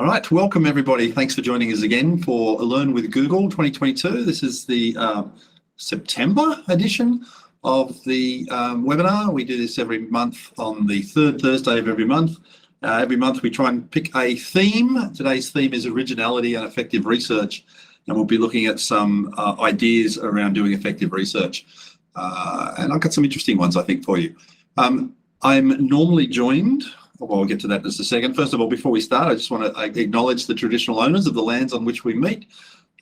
All right, welcome everybody. Thanks for joining us again for Learn with Google 2022. This is the September edition of the webinar. We do this every month on the third Thursday of every month. Every month we try and pick a theme. Today's theme is originality and effective research, and we'll be looking at some ideas around doing effective research. And I've got some interesting ones, I think, for you. I'm normally joined, well, we'll get to that in just a second. First of all, before we start, I just want to acknowledge the traditional owners of the lands on which we meet,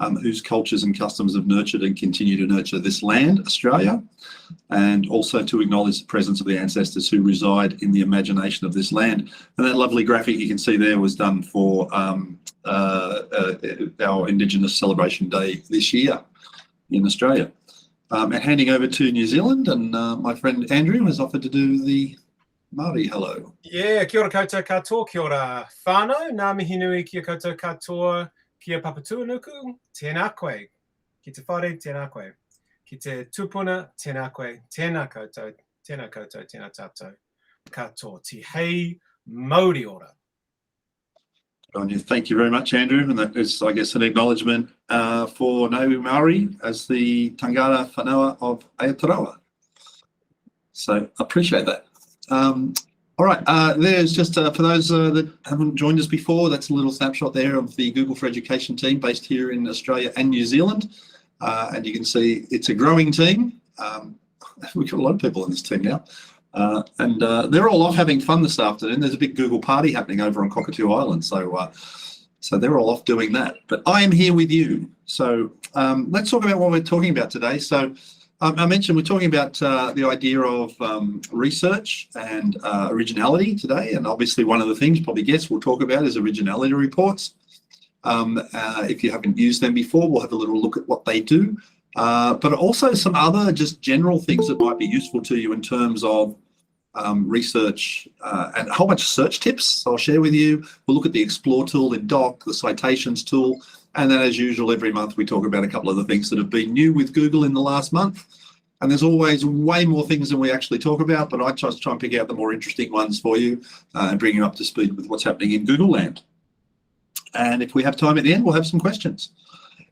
whose cultures and customs have nurtured and continue to nurture this land, Australia, and also to acknowledge the presence of the ancestors who reside in the imagination of this land. And that lovely graphic you can see there was done for our Indigenous Celebration Day this year in Australia. And handing over to New Zealand, and my friend Andrew has offered to do the Māori hello. Yeah, kia ora koutou katoa, kia ora whānau, ngā mihi nui kia koutou katoa, kia papatūānuku, tēnā koe, ki te whare, tēnā koe, ki te tupuna, tēnā koe, tēnā koutou, tēnā tātou, katoa, te hei Māori ora. Thank you very much, Andrew, and that is, I guess, an acknowledgement for Ngāi Māori as the tangata whanau of Aotearoa. So appreciate that. All right, there's just for those that haven't joined us before, that's a little snapshot there of the Google for Education team based here in Australia and New Zealand. And you can see it's a growing team. We've got a lot of people in this team now. And they're all off having fun this afternoon. There's a big Google party happening over on Cockatoo Island. So they're all off doing that. But I am here with you. So let's talk about what we're talking about today. So I mentioned we're talking about the idea of research and originality today. And obviously one of the things, probably guess, we'll talk about is originality reports. If you haven't used them before, we'll have a little look at what they do. But also some other just general things that might be useful to you in terms of research and a whole bunch of search tips I'll share with you. We'll look at the Explore tool in Doc, the Citations tool, and then as usual, every month we talk about a couple of the things that have been new with Google in the last month. And there's always way more things than we actually talk about, but I just try and pick out the more interesting ones for you and bring you up to speed with what's happening in Google land. And if we have time at the end, we'll have some questions.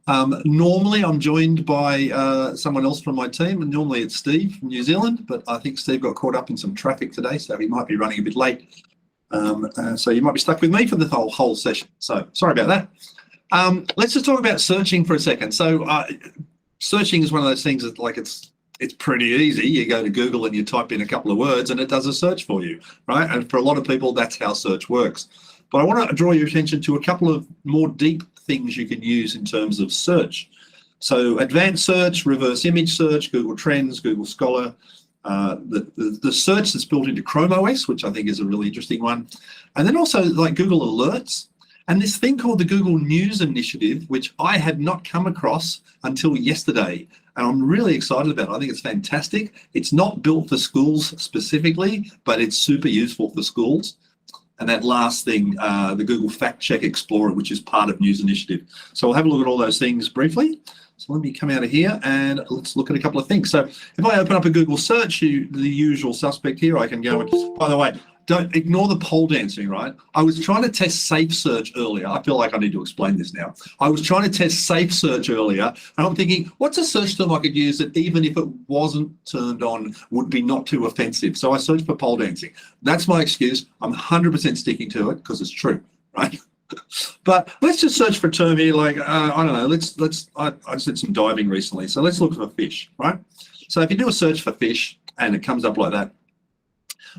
Normally I'm joined by someone else from my team, and normally it's Steve from New Zealand, but I think Steve got caught up in some traffic today, so he might be running a bit late. So you might be stuck with me for the whole session. So sorry about that. Let's just talk about searching for a second. So searching is one of those things that, like, it's pretty easy. You go to Google and you type in a couple of words and it does a search for you, right? And for a lot of people, that's how search works. But I want to draw your attention to a couple of more deep things you can use in terms of search. So advanced search, reverse image search, Google Trends, Google Scholar, the search that's built into Chrome OS, which I think is a really interesting one. And then also like Google Alerts, and this thing called the Google News Initiative, which I had not come across until yesterday. And I'm really excited about it. I think it's fantastic. It's not built for schools specifically, but it's super useful for schools. And that last thing, the Google Fact Check Explorer, which is part of News Initiative. So we'll have a look at all those things briefly. So let me come out of here and let's look at a couple of things. So if I open up a Google search, the usual suspect here, I can go and, by the way, don't ignore the pole dancing, right? I was trying to test Safe Search earlier. I feel like I need to explain this now. I was trying to test Safe Search earlier, and I'm thinking, what's a search term I could use that even if it wasn't turned on would be not too offensive? So I searched for pole dancing. That's my excuse. I'm 100% sticking to it because it's true, right? But let's just search for a term here, like, I don't know, I just did some diving recently. So let's look for fish, right? So if you do a search for fish and it comes up like that,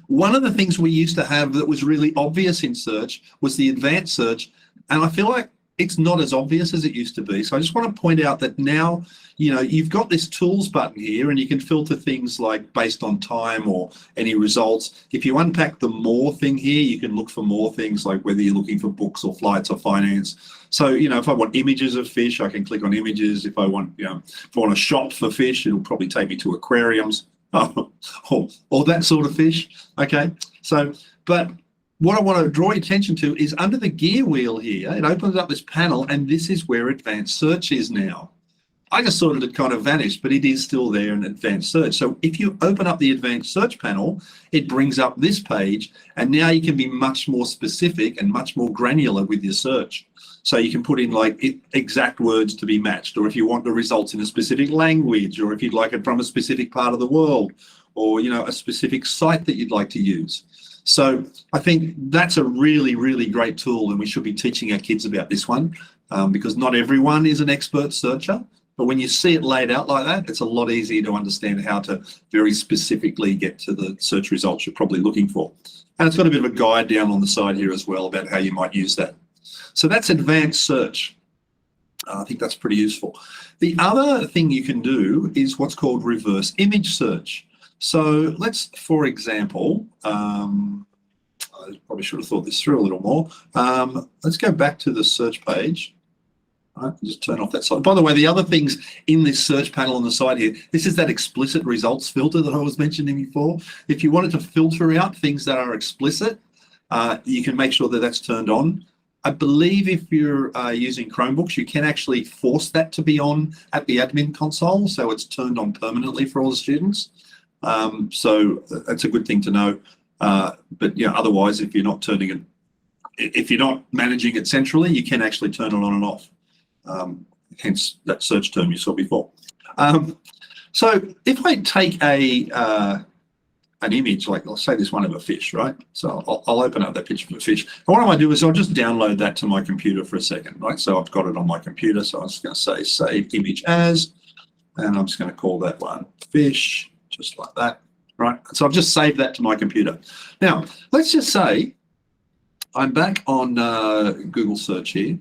one of the things we used to have that was really obvious in search was the advanced search, and I feel like it's not as obvious as it used to be. So I just want to point out that now, you know, you've got this tools button here and you can filter things like based on time or any results. If you unpack the more thing here, you can look for more things like whether you're looking for books or flights or finance. So, you know, if I want images of fish, I can click on images. If I want, you know, if I want to shop for fish, it'll probably take me to aquariums. or that sort of fish. Okay, so but what I want to draw your attention to is under the gear wheel here, it opens up this panel, and this is where advanced search is now. I just thought it had kind of vanished, but it is still there in advanced search. So if you open up the advanced search panel, it brings up this page, and now you can be much more specific and much more granular with your search. So you can put in like exact words to be matched, or if you want the results in a specific language, or if you'd like it from a specific part of the world, or, you know, a specific site that you'd like to use. So I think that's a really, really great tool, and we should be teaching our kids about this one because not everyone is an expert searcher. But when you see it laid out like that, it's a lot easier to understand how to very specifically get to the search results you're probably looking for. And it's got a bit of a guide down on the side here as well about how you might use that. So that's advanced search. I think that's pretty useful. The other thing you can do is what's called reverse image search. So let's, for example, I probably should have thought this through a little more. Let's go back to the search page. Right, just turn off that side. By the way, the other things in this search panel on the side here, this is that explicit results filter that I was mentioning before. If you wanted to filter out things that are explicit, you can make sure that that's turned on. I believe if you're using Chromebooks, you can actually force that to be on at the admin console, so it's turned on permanently for all the students. So that's a good thing to know. But yeah, otherwise, if you're not turning it, if you're not managing it centrally, you can actually turn it on and off. Hence that search term you saw before. So if I take an image, like let's say this one of a fish, right? So I'll open up that picture of a fish. And what I might do is I'll just download that to my computer for a second, right? So I've got it on my computer. So I'm just going to say save image as, and I'm just going to call that one fish, just like that, right? So I've just saved that to my computer. Now, let's just say I'm back on Google search here.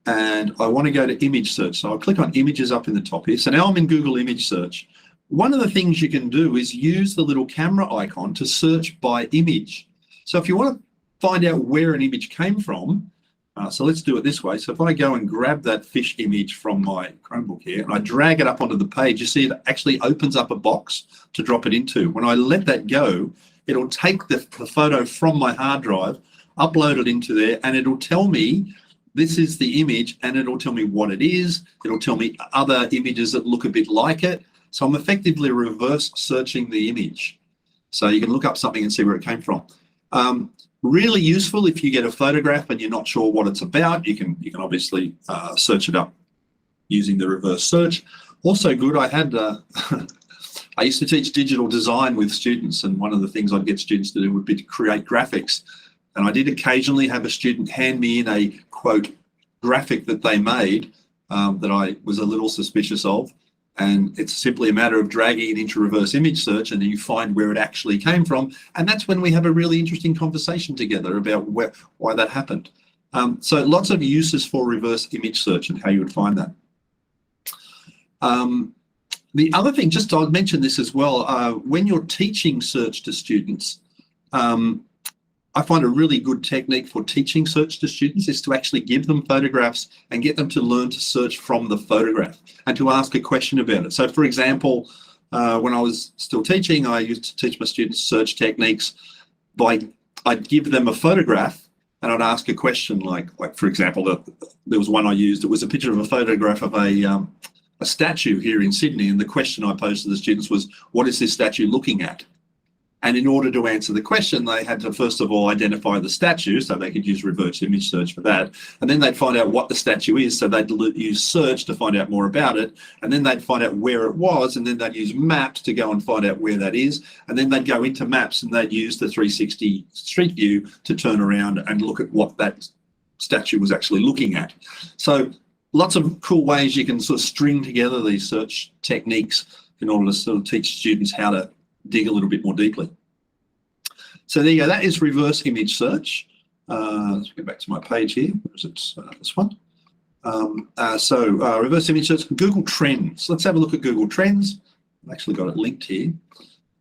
And I want to go to image search. So I'll click on images up in the top here. So now I'm in Google image search. One of the things you can do is use the little camera icon to search by image. So if you want to find out where an image came from, so let's do it this way. So if I go and grab that fish image from my Chromebook here and I drag it up onto the page, you see it actually opens up a box to drop it into. When I let that go, it'll take the photo from my hard drive, upload it into there, and it'll tell me this is the image, and it'll tell me what it is. It'll tell me other images that look a bit like it. So I'm effectively reverse searching the image. So you can look up something and see where it came from. Really useful if you get a photograph and you're not sure what it's about. You can obviously search it up using the reverse search. Also good, I had I used to teach digital design with students, and one of the things I'd get students to do would be to create graphics. And I did occasionally have a student hand me in a, quote, graphic that they made that I was a little suspicious of. And it's simply a matter of dragging it into reverse image search, and then you find where it actually came from. And that's when we have a really interesting conversation together about why that happened. So lots of uses for reverse image search and how you would find that. The other thing, just I'll mention this as well, when you're teaching search to students, I find a really good technique for teaching search to students is to actually give them photographs and get them to learn to search from the photograph and to ask a question about it. So for example, when I was still teaching, I used to teach my students search techniques I'd give them a photograph and I'd ask a question like for example, there was one I used, it was a picture of a photograph of a statue here in Sydney, and the question I posed to the students was, what is this statue looking at? And in order to answer the question, they had to first of all identify the statue, so they could use reverse image search for that. And then they'd find out what the statue is, so they'd use search to find out more about it. And then they'd find out where it was, and then they'd use maps to go and find out where that is. And then they'd go into maps and they'd use the 360 Street View to turn around and look at what that statue was actually looking at. So lots of cool ways you can sort of string together these search techniques in order to sort of teach students how to dig a little bit more deeply. So there you go, that is reverse image search. Let's go back to my page here. Where is it? This one. Reverse image search, Google Trends. Let's have a look at Google Trends. I've actually got it linked here.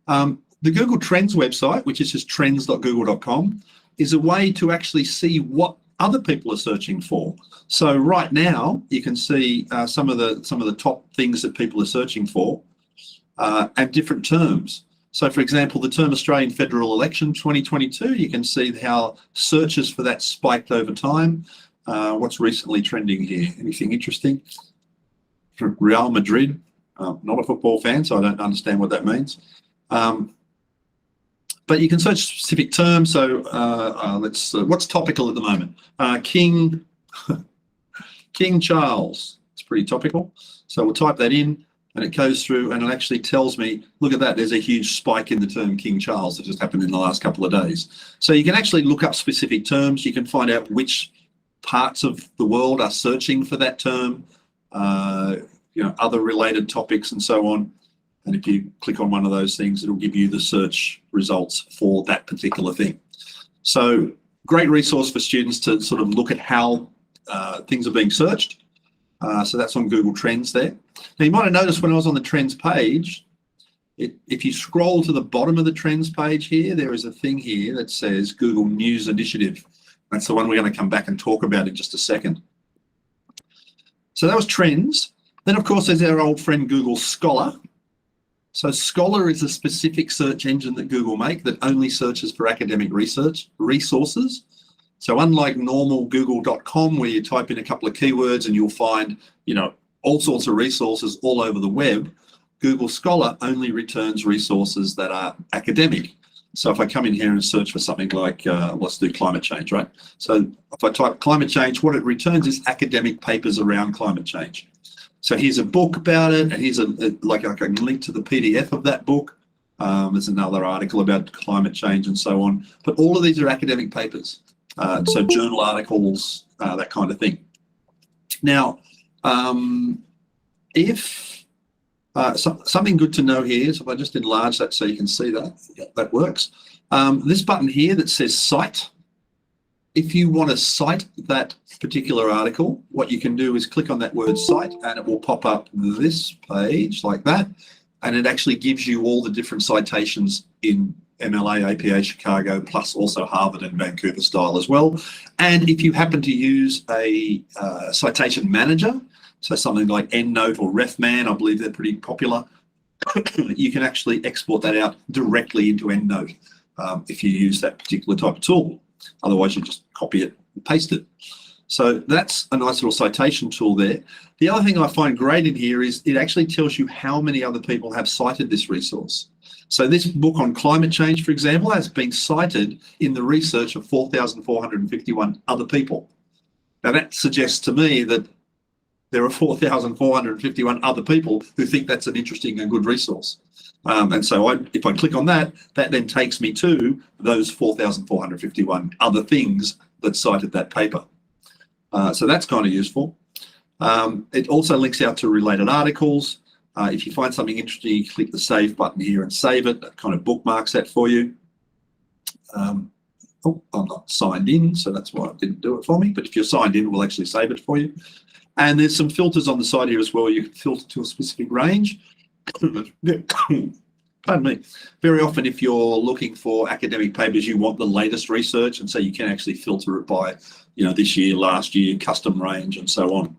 The Google Trends website, which is just trends.google.com, is a way to actually see what other people are searching for. So right now you can see some of the top things that people are searching for and different terms. So for example, the term Australian Federal Election 2022, you can see how searches for that spiked over time. What's recently trending here? Anything interesting? Real Madrid. Not a football fan, so I don't understand what that means. But you can search specific terms. So what's topical at the moment? King Charles. It's pretty topical. So we'll type that in, and it goes through, and it actually tells me, look at that, there's a huge spike in the term King Charles that just happened in the last couple of days. So you can actually look up specific terms. You can find out which parts of the world are searching for that term, other related topics and so on. And if you click on one of those things, it'll give you the search results for that particular thing. So great resource for students to sort of look at how things are being searched. So that's on Google Trends there. Now you might have noticed when I was on the Trends page, if you scroll to the bottom of the Trends page here, there is a thing here that says Google News Initiative. That's the one we're going to come back and talk about in just a second. So that was Trends. Then, of course, there's our old friend Google Scholar. So Scholar is a specific search engine that Google make that only searches for academic research resources. So unlike normal google.com, where you type in a couple of keywords and you'll find, all sorts of resources all over the web, Google Scholar only returns resources that are academic. So if I come in here and search for something like, let's do climate change, right? So if I type climate change, what it returns is academic papers around climate change. So here's a book about it, and here's I can link to the PDF of that book. There's another article about climate change and so on. But all of these are academic papers. So journal articles, that kind of thing. Now, something good to know here is if I just enlarge that so you can see that, that works. This button here that says Cite, if you want to cite that particular article, what you can do is click on that word cite, and it will pop up this page like that. And it actually gives you all the different citations in MLA, APA, Chicago, plus also Harvard and Vancouver style as well. And if you happen to use a citation manager, so something like EndNote or RefMan, I believe they're pretty popular, you can actually export that out directly into EndNote if you use that particular type of tool. Otherwise, you just copy it and paste it. So that's a nice little citation tool there. The other thing I find great in here is it actually tells you how many other people have cited this resource. So this book on climate change, for example, has been cited in the research of 4,451 other people. Now that suggests to me that there are 4,451 other people who think that's an interesting and good resource. And so if I click on that, that then takes me to those 4,451 other things that cited that paper. So that's kind of useful. It also links out to related articles. If you find something interesting, you click the Save button here and save it. That kind of bookmarks that for you. I'm not signed in, so that's why it didn't do it for me. But if you're signed in, we'll actually save it for you. And there's some filters on the side here as well. You can filter to a specific range. Pardon me. Very often, if you're looking for academic papers, you want the latest research, and so you can actually filter it by, this year, last year, custom range, and so on.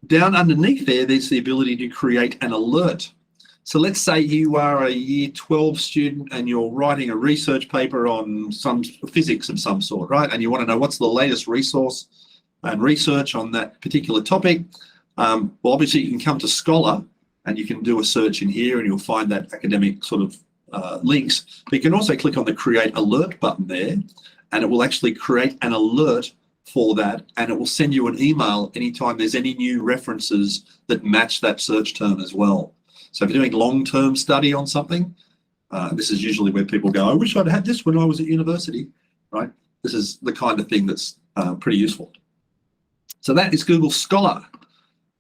Down underneath there's the ability to create an alert. So let's say you are a year 12 student and you're writing a research paper on some physics of some sort, right? And you want to know what's the latest resource and research on that particular topic. Well, obviously you can come to Scholar and you can do a search in here and you'll find that academic sort of links. But you can also click on the Create Alert button there, and it will actually create an alert for that, and it will send you an email anytime there's any new references that match that search term as well. So if you're doing long-term study on something, this is usually where people go, I wish I'd had this when I was at university, right? This is the kind of thing that's pretty useful. So that is Google Scholar.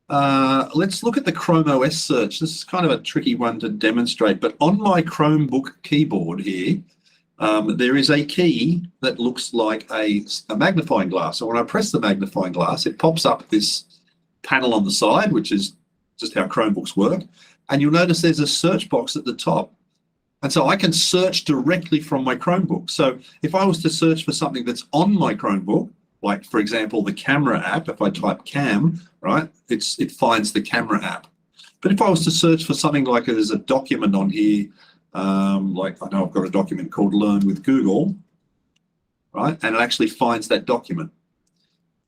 Let's look at the Chrome OS search. This is kind of a tricky one to demonstrate, but on my Chromebook keyboard here, there is a key that looks like a magnifying glass. So when I press the magnifying glass, it pops up this panel on the side, which is just how Chromebooks work. And you'll notice there's a search box at the top. And so I can search directly from my Chromebook. So if I was to search for something that's on my Chromebook, like, for example, the camera app, if I type cam, right, it finds the camera app. But if I was to search for something like there's a document on here, like I know I've got a document called Learn with Google, right, and it actually finds that document.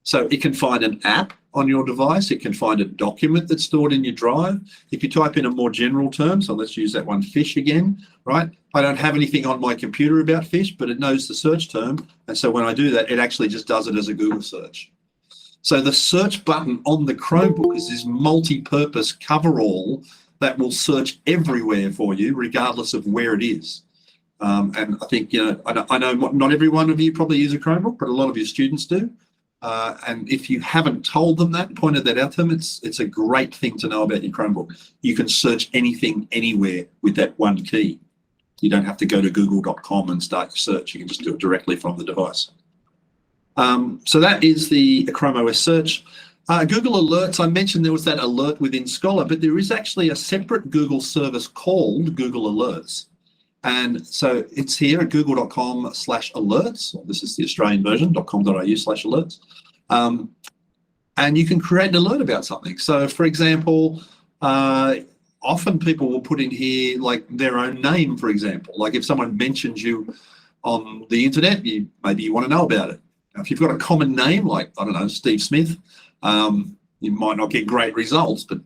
So it can find an app on your device. It can find a document that's stored in your drive. If you type in a more general term, so let's use that one, fish again, right? I don't have anything on my computer about fish, but it knows the search term. And so when I do that, it actually just does it as a Google search. So the search button on the Chromebook is this multi-purpose coverall that will search everywhere for you, regardless of where it is. And I think, I know not every one of you probably use a Chromebook, but a lot of your students do. And if you haven't told them that, pointed that out to them, it's a great thing to know about your Chromebook. You can search anything, anywhere with that one key. You don't have to go to google.com and start your search. You can just do it directly from the device. So that is the Chrome OS search. Google Alerts, I mentioned there was that alert within Scholar, but there is actually a separate Google service called Google Alerts. And so it's here at google.com/alerts. This is the Australian version, .com.au/alerts. And you can create an alert about something. So for example, often people will put in here like their own name, for example. Like if someone mentions you on the internet, maybe you want to know about it. Now, if you've got a common name, like, I don't know, Steve Smith, you might not get great results, but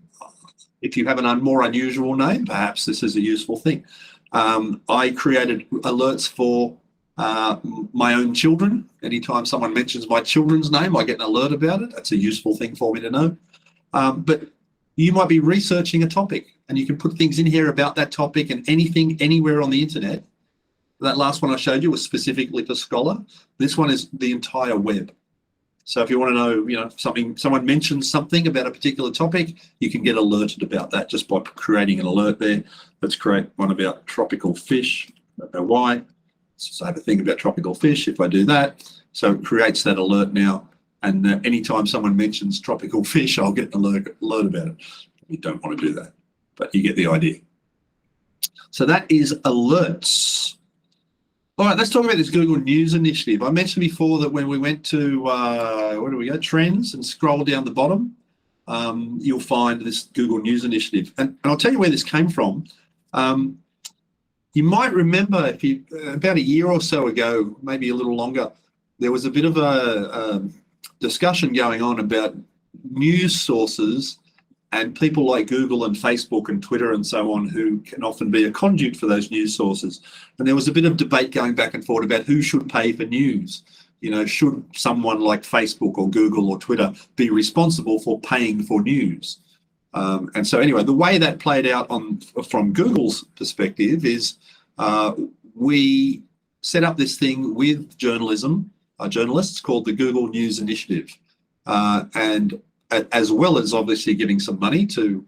if you have a more unusual name, perhaps this is a useful thing. I created alerts for my own children. Anytime someone mentions my children's name, I get an alert about it. That's a useful thing for me to know. But you might be researching a topic and you can put things in here about that topic and anything, anywhere on the internet. That last one I showed you was specifically for Scholar. This one is the entire web. So if you want to know, someone mentions something about a particular topic, you can get alerted about that just by creating an alert there. Let's create one about tropical fish. I don't know why. So I have a thing about tropical fish if I do that. So it creates that alert now. And anytime someone mentions tropical fish, I'll get an alert about it. You don't want to do that, but you get the idea. So that is alerts. All right, let's talk about this Google News initiative. I mentioned before that when we went to, where do we go? Trends, and scroll down the bottom, you'll find this Google News initiative. And I'll tell you where this came from. You might remember about a year or so ago, maybe a little longer, there was a bit of a discussion going on about news sources and people like Google and Facebook and Twitter and so on who can often be a conduit for those news sources. And there was a bit of debate going back and forth about who should pay for news. Should someone like Facebook or Google or Twitter be responsible for paying for news? And so anyway, the way that played out from Google's perspective is we set up this thing with journalists called the Google News Initiative. And as well as obviously giving some money to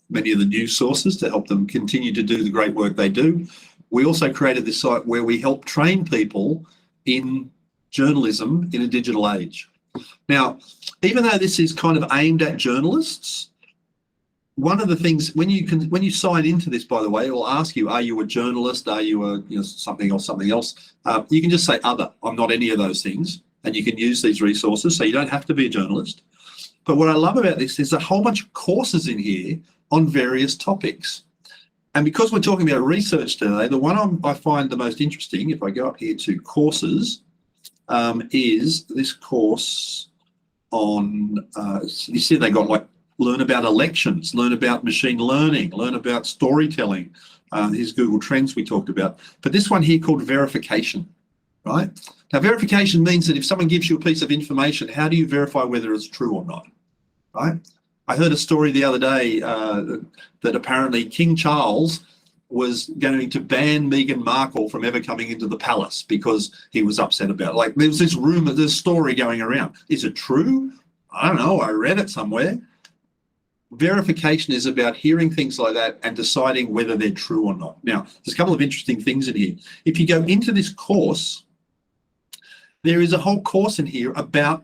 many of the news sources to help them continue to do the great work they do. We also created this site where we help train people in journalism in a digital age. Now, even though this is kind of aimed at journalists, one of the things when you sign into this, by the way, it will ask you, are you a journalist? Are you a something else? You can just say other. I'm not any of those things, and you can use these resources, so you don't have to be a journalist. But what I love about this is a whole bunch of courses in here on various topics. And because we're talking about research today, the one I find the most interesting, if I go up here to courses, is this course on, you see they got like learn about elections, learn about machine learning, learn about storytelling. Here's Google Trends we talked about. But this one here called verification, right? Now, verification means that if someone gives you a piece of information, how do you verify whether it's true or not, right? I heard a story the other day that apparently King Charles was going to ban Meghan Markle from ever coming into the palace because he was upset about it. Like, there's this rumor, this story going around. Is it true? I don't know. I read it somewhere. Verification is about hearing things like that and deciding whether they're true or not. Now, there's a couple of interesting things in here. If you go into this course, there is a whole course in here about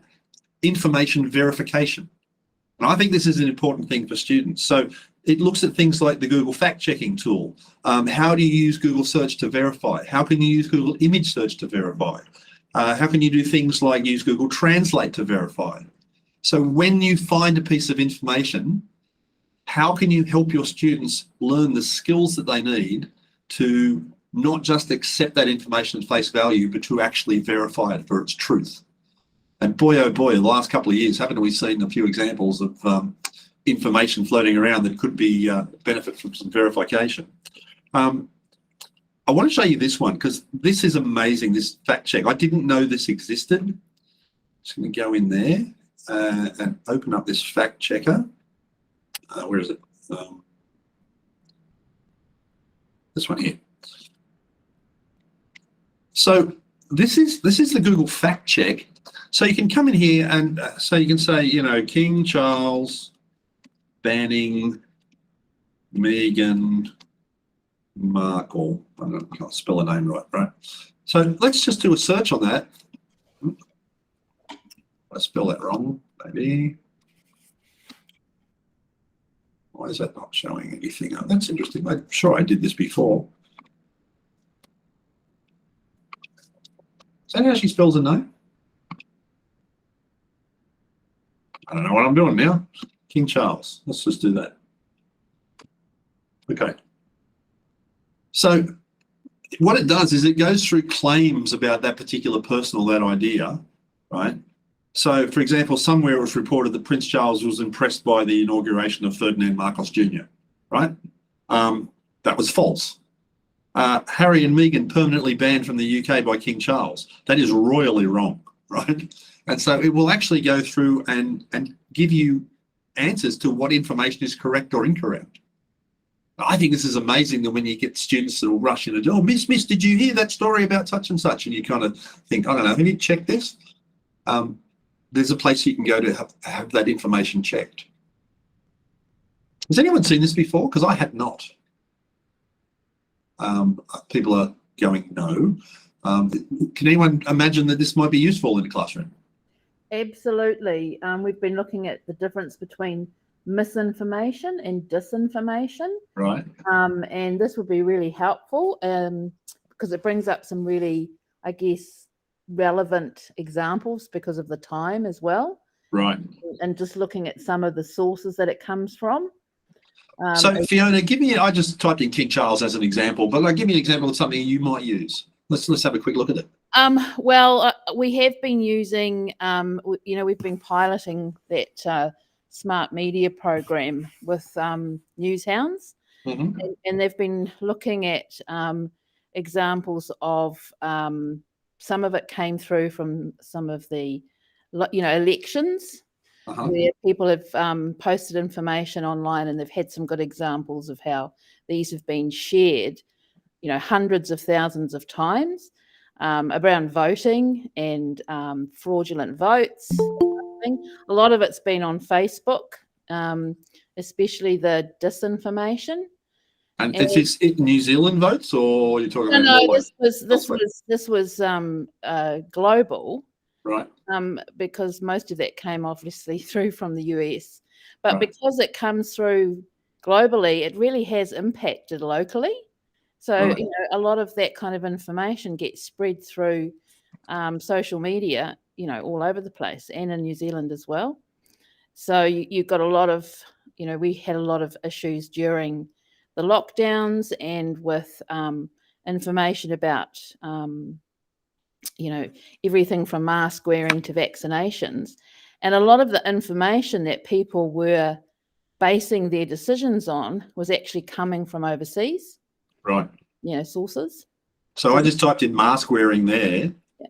information verification. And I think this is an important thing for students. So it looks at things like the Google fact-checking tool. How do you use Google search to verify? How can you use Google image search to verify? How can you do things like use Google Translate to verify? So when you find a piece of information, how can you help your students learn the skills that they need to not just accept that information at face value, but to actually verify it for its truth? And boy, oh boy, the last couple of years, haven't we seen a few examples of information floating around that could be benefit from some verification. I want to show you this one because this is amazing, this fact check. I didn't know this existed. Just going to go in there and open up this fact checker. Where is it? This one here. So this is the Google fact check. So you can come in here and so you can say, you know, King Charles banning Meghan Markle. I can't spell her name right? So let's just do a search on that. I spell that wrong, maybe. Why is that not showing anything? Oh, that's interesting. I'm sure I did this before. Is that how she spells her name? I don't know what I'm doing now. King Charles. Let's just do that. Okay. So what it does is it goes through claims about that particular person or that idea, right? So, for example, somewhere it was reported that Prince Charles was impressed by the inauguration of Ferdinand Marcos Jr., right? That was false. Harry and Meghan permanently banned from the UK by King Charles. That is royally wrong, right? And so it will actually go through and give you answers to what information is correct or incorrect. I think this is amazing that when you get students that will rush in and oh, Miss, did you hear that story about such and such? And you kind of think, I don't know, have you checked this? There's a place you can go to have that information checked. Has anyone seen this before? Because I had not. People are going, no. Can anyone imagine that this might be useful in a classroom? Absolutely. We've been looking at the difference between misinformation and disinformation. Right. And this would be really helpful because it brings up some really, I guess, relevant examples because of the time as well. Right. And just looking at some of the sources that it comes from. So Fiona, give me, I just typed in King Charles as an example, but give me an example of something you might use. Let's have a quick look at it. Well, we have been using, we've been piloting that smart media program with Newshounds, and they've been looking at examples of some of it came through from some of the, elections where people have posted information online and they've had some good examples of how these have been shared, hundreds of thousands of times around voting and fraudulent votes. A lot of it's been on Facebook, especially the disinformation. And is this New Zealand votes, or are you talking about? No, this was global, right? Because most of that came obviously through from the US, but because it comes through globally, it really has impacted locally. So a lot of that kind of information gets spread through social media, all over the place, and in New Zealand as well. So you've got a lot of, we had a lot of issues during the lockdowns and with information about, everything from mask wearing to vaccinations. And a lot of the information that people were basing their decisions on was actually coming from overseas. Right. Sources. So I just typed in mask wearing there. Yeah.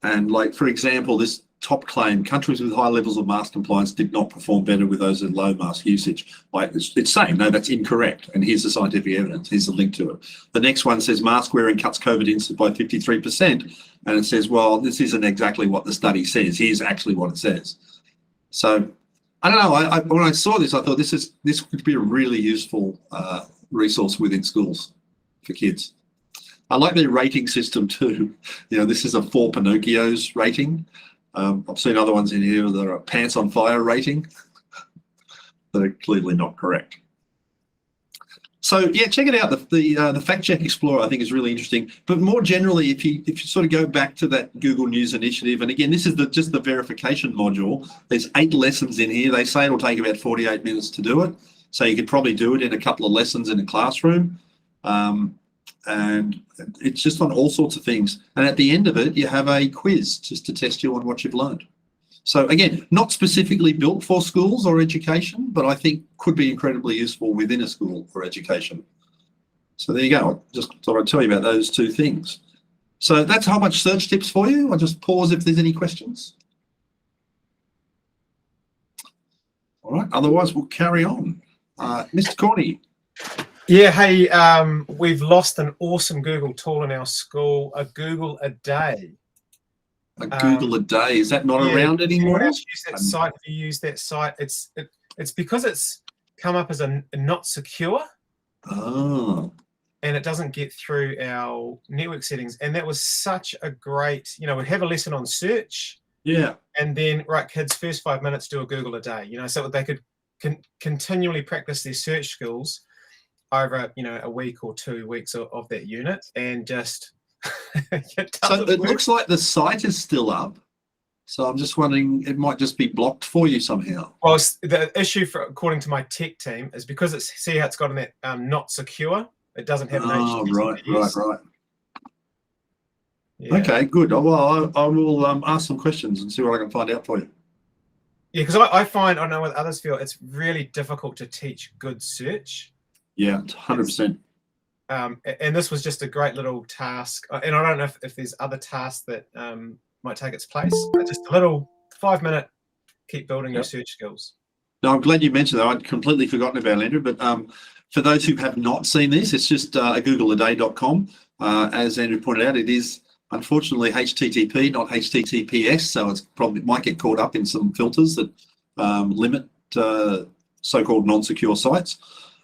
And for example, this top claim, countries with high levels of mask compliance did not perform better with those with low mask usage. It's saying, no, that's incorrect. And here's the scientific evidence. Here's the link to it. The next one says mask wearing cuts COVID incidence by 53%. And it says, well, this isn't exactly what the study says. Here's actually what it says. So I don't know. When I saw this, I thought this could be a really useful resource within schools for kids. I like their rating system too. This is a 4 Pinocchios rating. I've seen other ones in here that are a pants on fire rating that are clearly not correct. So yeah, check it out. The Fact Check Explorer I think is really interesting. But more generally, if you sort of go back to that Google News initiative, and again, this is just the verification module. There's 8 lessons in here. They say it'll take about 48 minutes to do it. So you could probably do it in a couple of lessons in a classroom. And it's just on all sorts of things. And at the end of it, you have a quiz just to test you on what you've learned. So again, not specifically built for schools or education, but I think could be incredibly useful within a school or education. So there you go. Just thought I'd tell you about those two things. So that's a whole bunch of search tips for you. I'll just pause if there's any questions. All right, otherwise we'll carry on. Mr. Corney. Yeah, hey, we've lost an awesome Google tool in our school, a Google a Day. A Google a Day, is that not around anymore? Anyone else use that site? If you use that site, it's because it's come up as a not secure. Oh. And it doesn't get through our network settings. And that was such a great, we have a lesson on search. Yeah. And then, right, kids, first 5 minutes, do a Google a day, so that they could continually practice their search skills over, a week or 2 weeks of that unit, and just So it looks like the site is still up. So I'm just wondering, it might just be blocked for you somehow. Well, the issue, according to my tech team, is because see how it's got in that not secure. It doesn't have an HTTPS. Right. Yeah. Okay, good. Well, I will ask some questions and see what I can find out for you. Yeah, because I find, I don't know what others feel, it's really difficult to teach good search. Yeah, 100%. And this was just a great little task. And I don't know if there's other tasks that might take its place, but just a little 5-minute, keep building your search skills. No, I'm glad you mentioned that. I'd completely forgotten about it, Andrew. But for those who have not seen this, it's just googleaday.com. As Andrew pointed out, it is unfortunately HTTP, not HTTPS. So it's probably might get caught up in some filters that limit so-called non-secure sites.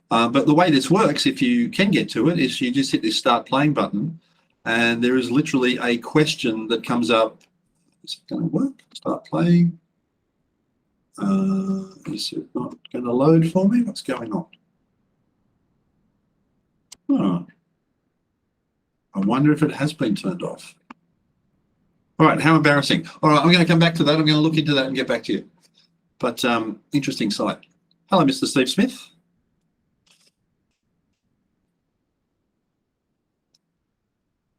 But the way this works, if you can get to it, is you just hit this start playing button, and there is literally a question that comes up. Is it going to work? Start playing. Is it not going to load for me? What's going on? Oh. I wonder if it has been turned off. All right, how embarrassing. All right, I'm going to come back to that. I'm going to look into that and get back to you. But interesting site. Hello, Mr. Steve Smith.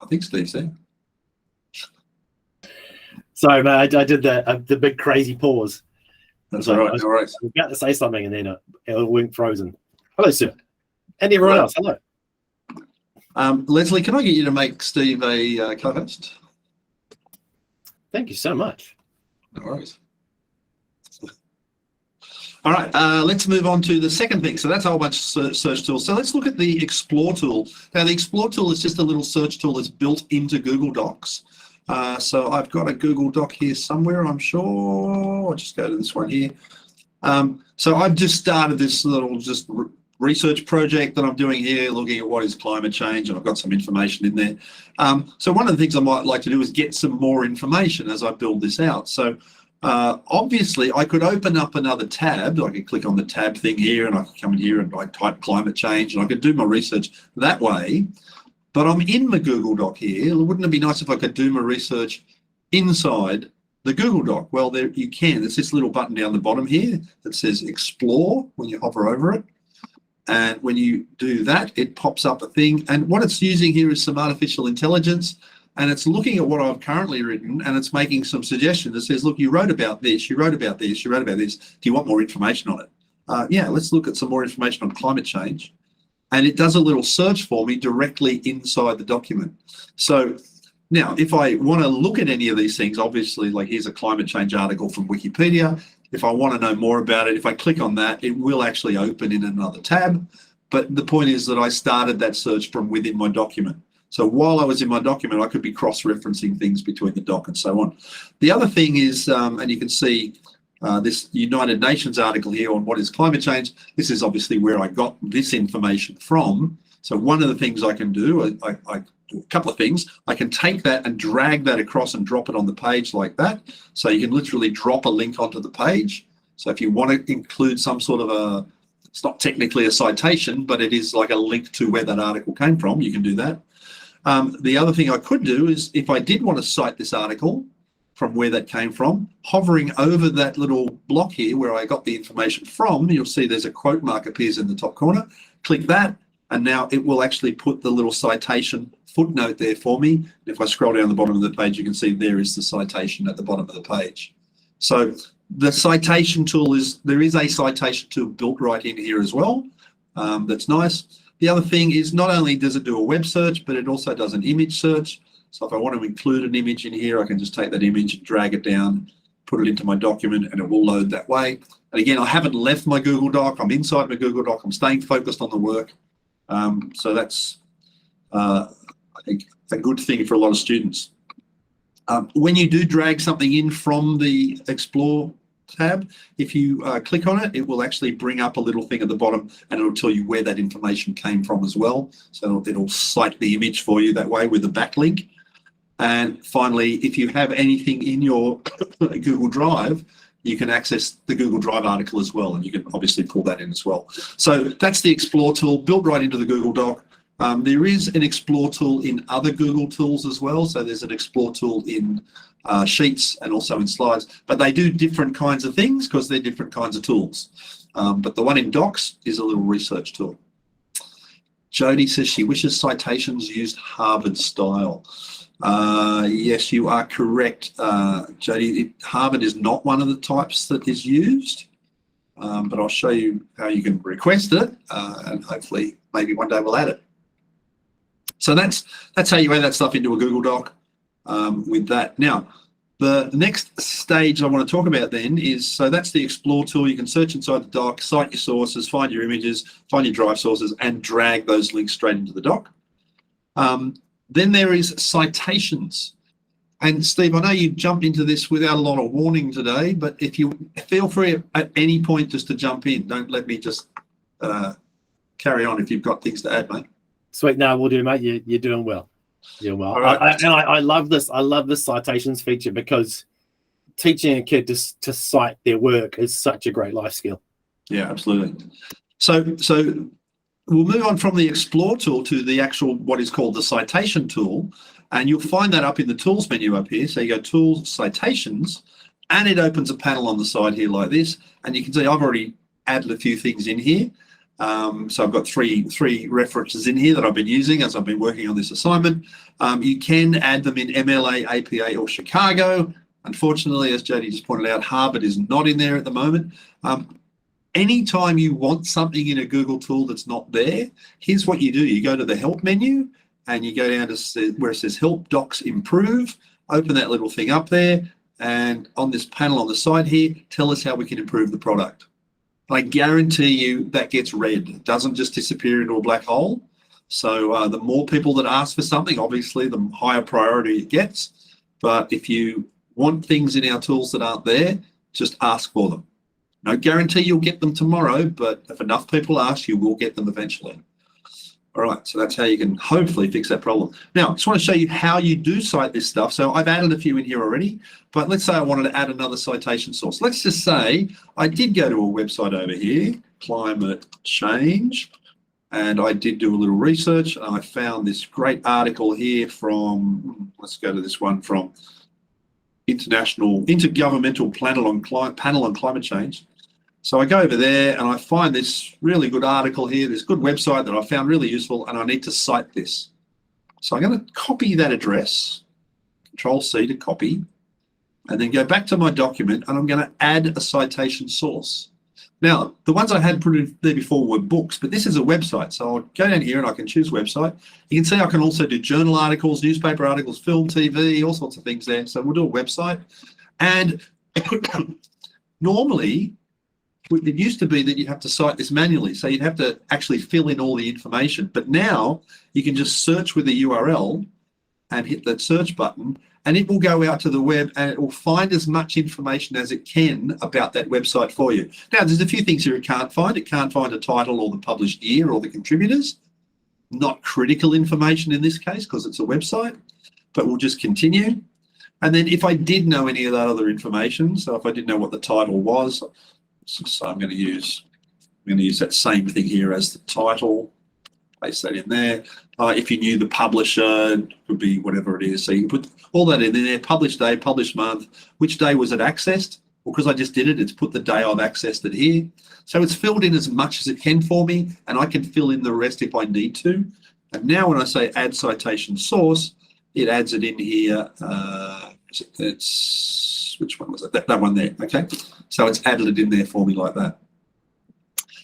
I think Steve's there. Sorry, mate, I did the big crazy pause. That's all right. All right. I was about to say something and then it went frozen. Hello, sir. And everyone else, hello. Leslie, can I get you to make Steve a co-host? Thank you so much. No worries. All right, let's move on to the second thing. So that's a whole bunch of search tools. So let's look at the Explore tool. Now, the Explore tool is just a little search tool that's built into Google Docs. So I've got a Google Doc here somewhere, I'm sure. I'll just go to this one here. So I've just started this little research project that I'm doing here, looking at what is climate change, and I've got some information in there. So one of the things I might like to do is get some more information as I build this out. So obviously I could open up another tab. I could click on the tab thing here, and I could come in here and I type climate change, and I could do my research that way. But I'm in my Google Doc here. Wouldn't it be nice if I could do my research inside the Google Doc? Well, there you can. There's this little button down the bottom here that says Explore when you hover over it. And when you do that, it pops up a thing. And what it's using here is some artificial intelligence. And it's looking at what I've currently written, and it's making some suggestions. It says, look, you wrote about this, you wrote about this, you wrote about this. Do you want more information on it? Yeah, let's look at some more information on climate change. And it does a little search for me directly inside the document. So now, if I want to look at any of these things, obviously, like here's a climate change article from Wikipedia. If I want to know more about it, if I click on that, it will actually open in another tab. But the point is that I started that search from within my document. So while I was in my document, I could be cross-referencing things between the doc and so on. The other thing is, and you can see this United Nations article here on what is climate change. This is obviously where I got this information from. So one of the things I can do, a couple of things, I can take that and drag that across and drop it on the page like that. So you can literally drop a link onto the page. So if you want to include some sort of it's not technically a citation, but it is like a link to where that article came from, you can do that. The other thing I could do is if I did want to cite this article from where that came from, hovering over that little block here where I got the information from, you'll see there's a quote mark appears in the top corner. Click that, And now it will actually put the little citation footnote there for me. If I scroll down the bottom of the page, you can see there is the citation at the bottom of the page. So the citation tool there is a citation tool built right in here as well. That's nice. The other thing is not only does it do a web search, but it also does an image search. So if I want to include an image in here, I can just take that image and drag it down, put it into my document, and it will load that way. And again, I haven't left my Google Doc. I'm inside my Google Doc. I'm staying focused on the work. So that's, I think, a good thing for a lot of students. When you do drag something in from the Explore tab, if you click on it, it will actually bring up a little thing at the bottom, and it'll tell you where that information came from as well. So it'll cite the image for you that way with the backlink. And finally, if you have anything in your Google Drive, you can access the Google Drive article as well, and you can obviously pull that in as well. So that's the Explore tool built right into the Google Doc. There is an Explore tool in other Google tools as well. So there's an Explore tool in Sheets and also in Slides, but they do different kinds of things because they're different kinds of tools. But the one in Docs is a little research tool. Jody says she wishes citations used Harvard style. Yes, you are correct, Jody. Harvard is not one of the types that is used, but I'll show you how you can request it, and hopefully maybe one day we'll add it. So that's how you add that stuff into a Google Doc with that. Now, the next stage I want to talk about then is, so that's the Explore tool. You can search inside the doc, cite your sources, find your images, find your drive sources, and drag those links straight into the doc. Then there is citations. And Steve, I know you jumped into this without a lot of warning today, but if you feel free at any point just to jump in. Don't let me just carry on if you've got things to add, mate. Sweet. No, we'll do, mate. You're doing well. You're well. Right. I love this. I love this citations feature because teaching a kid to cite their work is such a great life skill. Yeah, absolutely. So we'll move on from the Explore tool to the actual, what is called the citation tool. And you'll find that up in the tools menu up here. So you go Tools, Citations, and it opens a panel on the side here like this. And you can see I've already added a few things in here. So I've got three references in here that I've been using as I've been working on this assignment. You can add them in MLA, APA, or Chicago. Unfortunately, as Jody just pointed out, Harvard is not in there at the moment. Anytime you want something in a Google tool that's not there, here's what you do. You go to the Help menu and you go down to where it says Help Docs Improve. Open that little thing up there, and on this panel on the side here, tell us how we can improve the product. I guarantee you that gets read. It doesn't just disappear into a black hole. So the more people that ask for something, obviously, the higher priority it gets. But if you want things in our tools that aren't there, just ask for them. No guarantee you'll get them tomorrow, but if enough people ask, you will get them eventually. All right, so that's how you can hopefully fix that problem. Now, I just want to show you how you do cite this stuff. So I've added a few in here already, but let's say I wanted to add another citation source. Let's just say I did go to a website over here, Climate Change, and I did do a little research, and I found this great article here from, let's go to this one, from Intergovernmental Panel on Climate Change. So I go over there and I find this really good article here, this good website that I found really useful, and I need to cite this. So I'm going to copy that address, Control-C to copy, and then go back to my document, and I'm going to add a citation source. Now, the ones I had put in there before were books, but this is a website. So I'll go down here and I can choose website. You can see I can also do journal articles, newspaper articles, film, TV, all sorts of things there. So we'll do a website. And normally, it used to be that you'd have to cite this manually. So you'd have to actually fill in all the information. But now you can just search with the URL and hit that search button, and it will go out to the web and it will find as much information as it can about that website for you. Now, there's a few things here it can't find. It can't find a title or the published year or the contributors. Not critical information in this case because it's a website, but we'll just continue. And then if I did know any of that other information, so if I didn't know what the title was, so I'm going to use that same thing here as the title. Paste that in there. If you knew the publisher, it could be whatever it is. So you can put all that in there, published day, published month, which day was it accessed, Well, because I just did it, it's put the day I've accessed it here. So it's filled in as much as it can for me, and I can fill in the rest if I need to. And now when I say add citation source, it adds it in here. It's which one was it? That one there. Okay. So it's added it in there for me like that.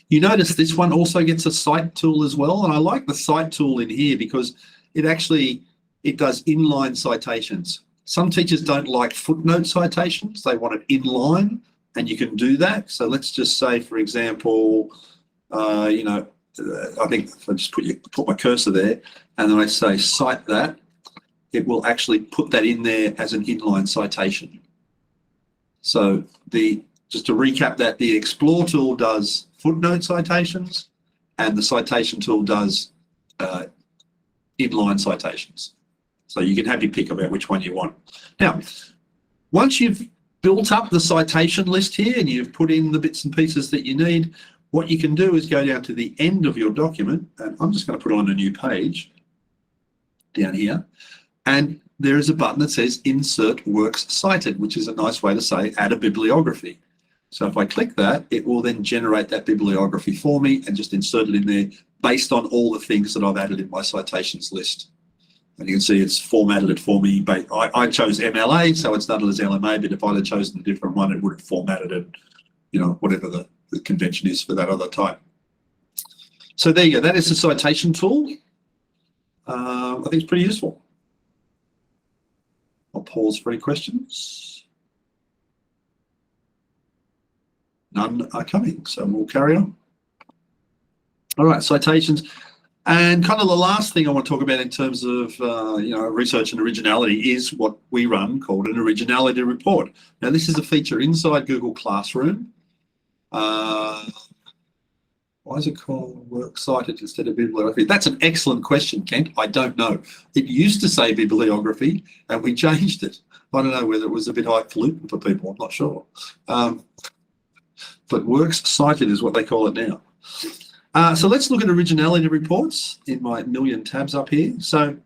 You notice this one also gets a cite tool as well. And I like the cite tool in here because it does inline citations. Some teachers don't like footnote citations. They want it inline, and you can do that. So let's just say, for example, I think if I just put my cursor there and then I say cite that, it will actually put that in there as an inline citation. So just to recap that, the Explore tool does footnote citations and the citation tool does inline citations. So you can have your pick about which one you want. Now, once you've built up the citation list here and you've put in the bits and pieces that you need, what you can do is go down to the end of your document, and I'm just going to put on a new page down here, and there is a button that says Insert Works Cited, which is a nice way to say add a bibliography. So if I click that, it will then generate that bibliography for me and just insert it in there based on all the things that I've added in my citations list. And you can see it's formatted it for me. I chose MLA, so it's done it as LMA, but if I'd have chosen a different one, it would have formatted it, whatever the convention is for that other type. So there you go. That is the citation tool. I think it's pretty useful. I'll pause for any questions. None are coming, so we'll carry on. All right, citations. And kind of the last thing I want to talk about in terms of research and originality is what we run called an originality report. Now, this is a feature inside Google Classroom. Why is it called Works Cited instead of bibliography? That's an excellent question, Kent. I don't know. It used to say bibliography, and we changed it. I don't know whether it was a bit highfalutin for people. I'm not sure. But Works Cited is what they call it now. So let's look at originality reports in my million tabs up here. So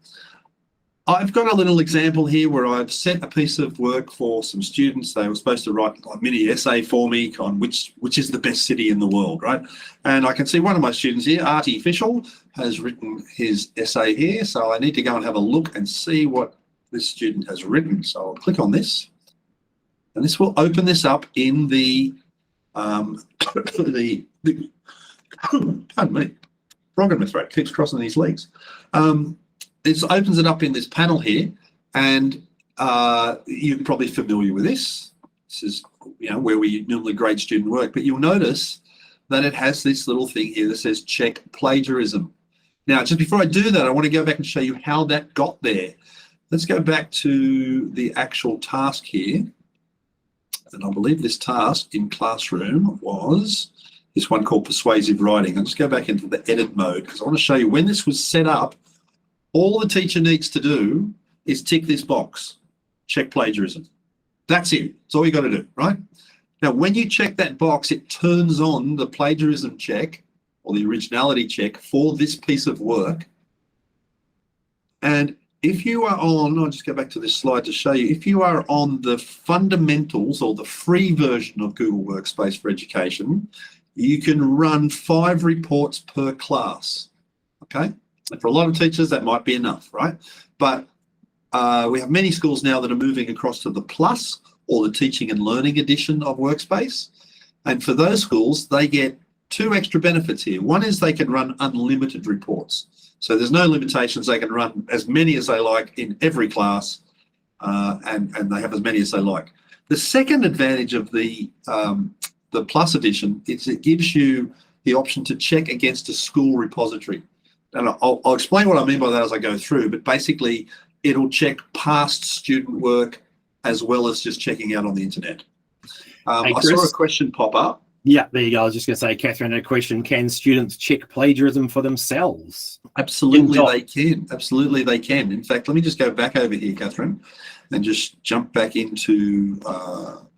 I've got a little example here where I've set a piece of work for some students. They were supposed to write a mini essay for me on which is the best city in the world, right? And I can see one of my students here, Artie Fishel, has written his essay here. So I need to go and have a look and see what this student has written. So I'll click on this, and this will open this up in the pardon me, frog in my throat, keeps crossing these legs. It opens it up in this panel here, and you're probably familiar with this. This is where we normally grade student work, but you'll notice that it has this little thing here that says check plagiarism. Now, just before I do that, I want to go back and show you how that got there. Let's go back to the actual task here. And I believe this task in Classroom was this one called persuasive writing. I'll just go back into the edit mode because I want to show you when this was set up. All the teacher needs to do is tick this box, check plagiarism. That's it. That's all you got to do, right? Now, when you check that box, it turns on the plagiarism check or the originality check for this piece of work. And if you are on, I'll just go back to this slide to show you, if you are on the fundamentals or the free version of Google Workspace for Education, you can run 5 reports per class, okay? And for a lot of teachers, that might be enough, right? But we have many schools now that are moving across to the Plus or the Teaching and Learning edition of Workspace. And for those schools, they get 2 extra benefits here. One is they can run unlimited reports. So there's no limitations. They can run as many as they like in every class, and they have as many as they like. The second advantage of the Plus edition is it gives you the option to check against a school repository. And I'll explain what I mean by that as I go through, but basically it'll check past student work as well as just checking out on the internet. Hey, I saw a question pop up. Yeah, there you go. I was just going to say, Catherine, a question: can students check plagiarism for themselves? Absolutely, they can. Absolutely, they can. In fact, let me just go back over here, Catherine, and just jump back into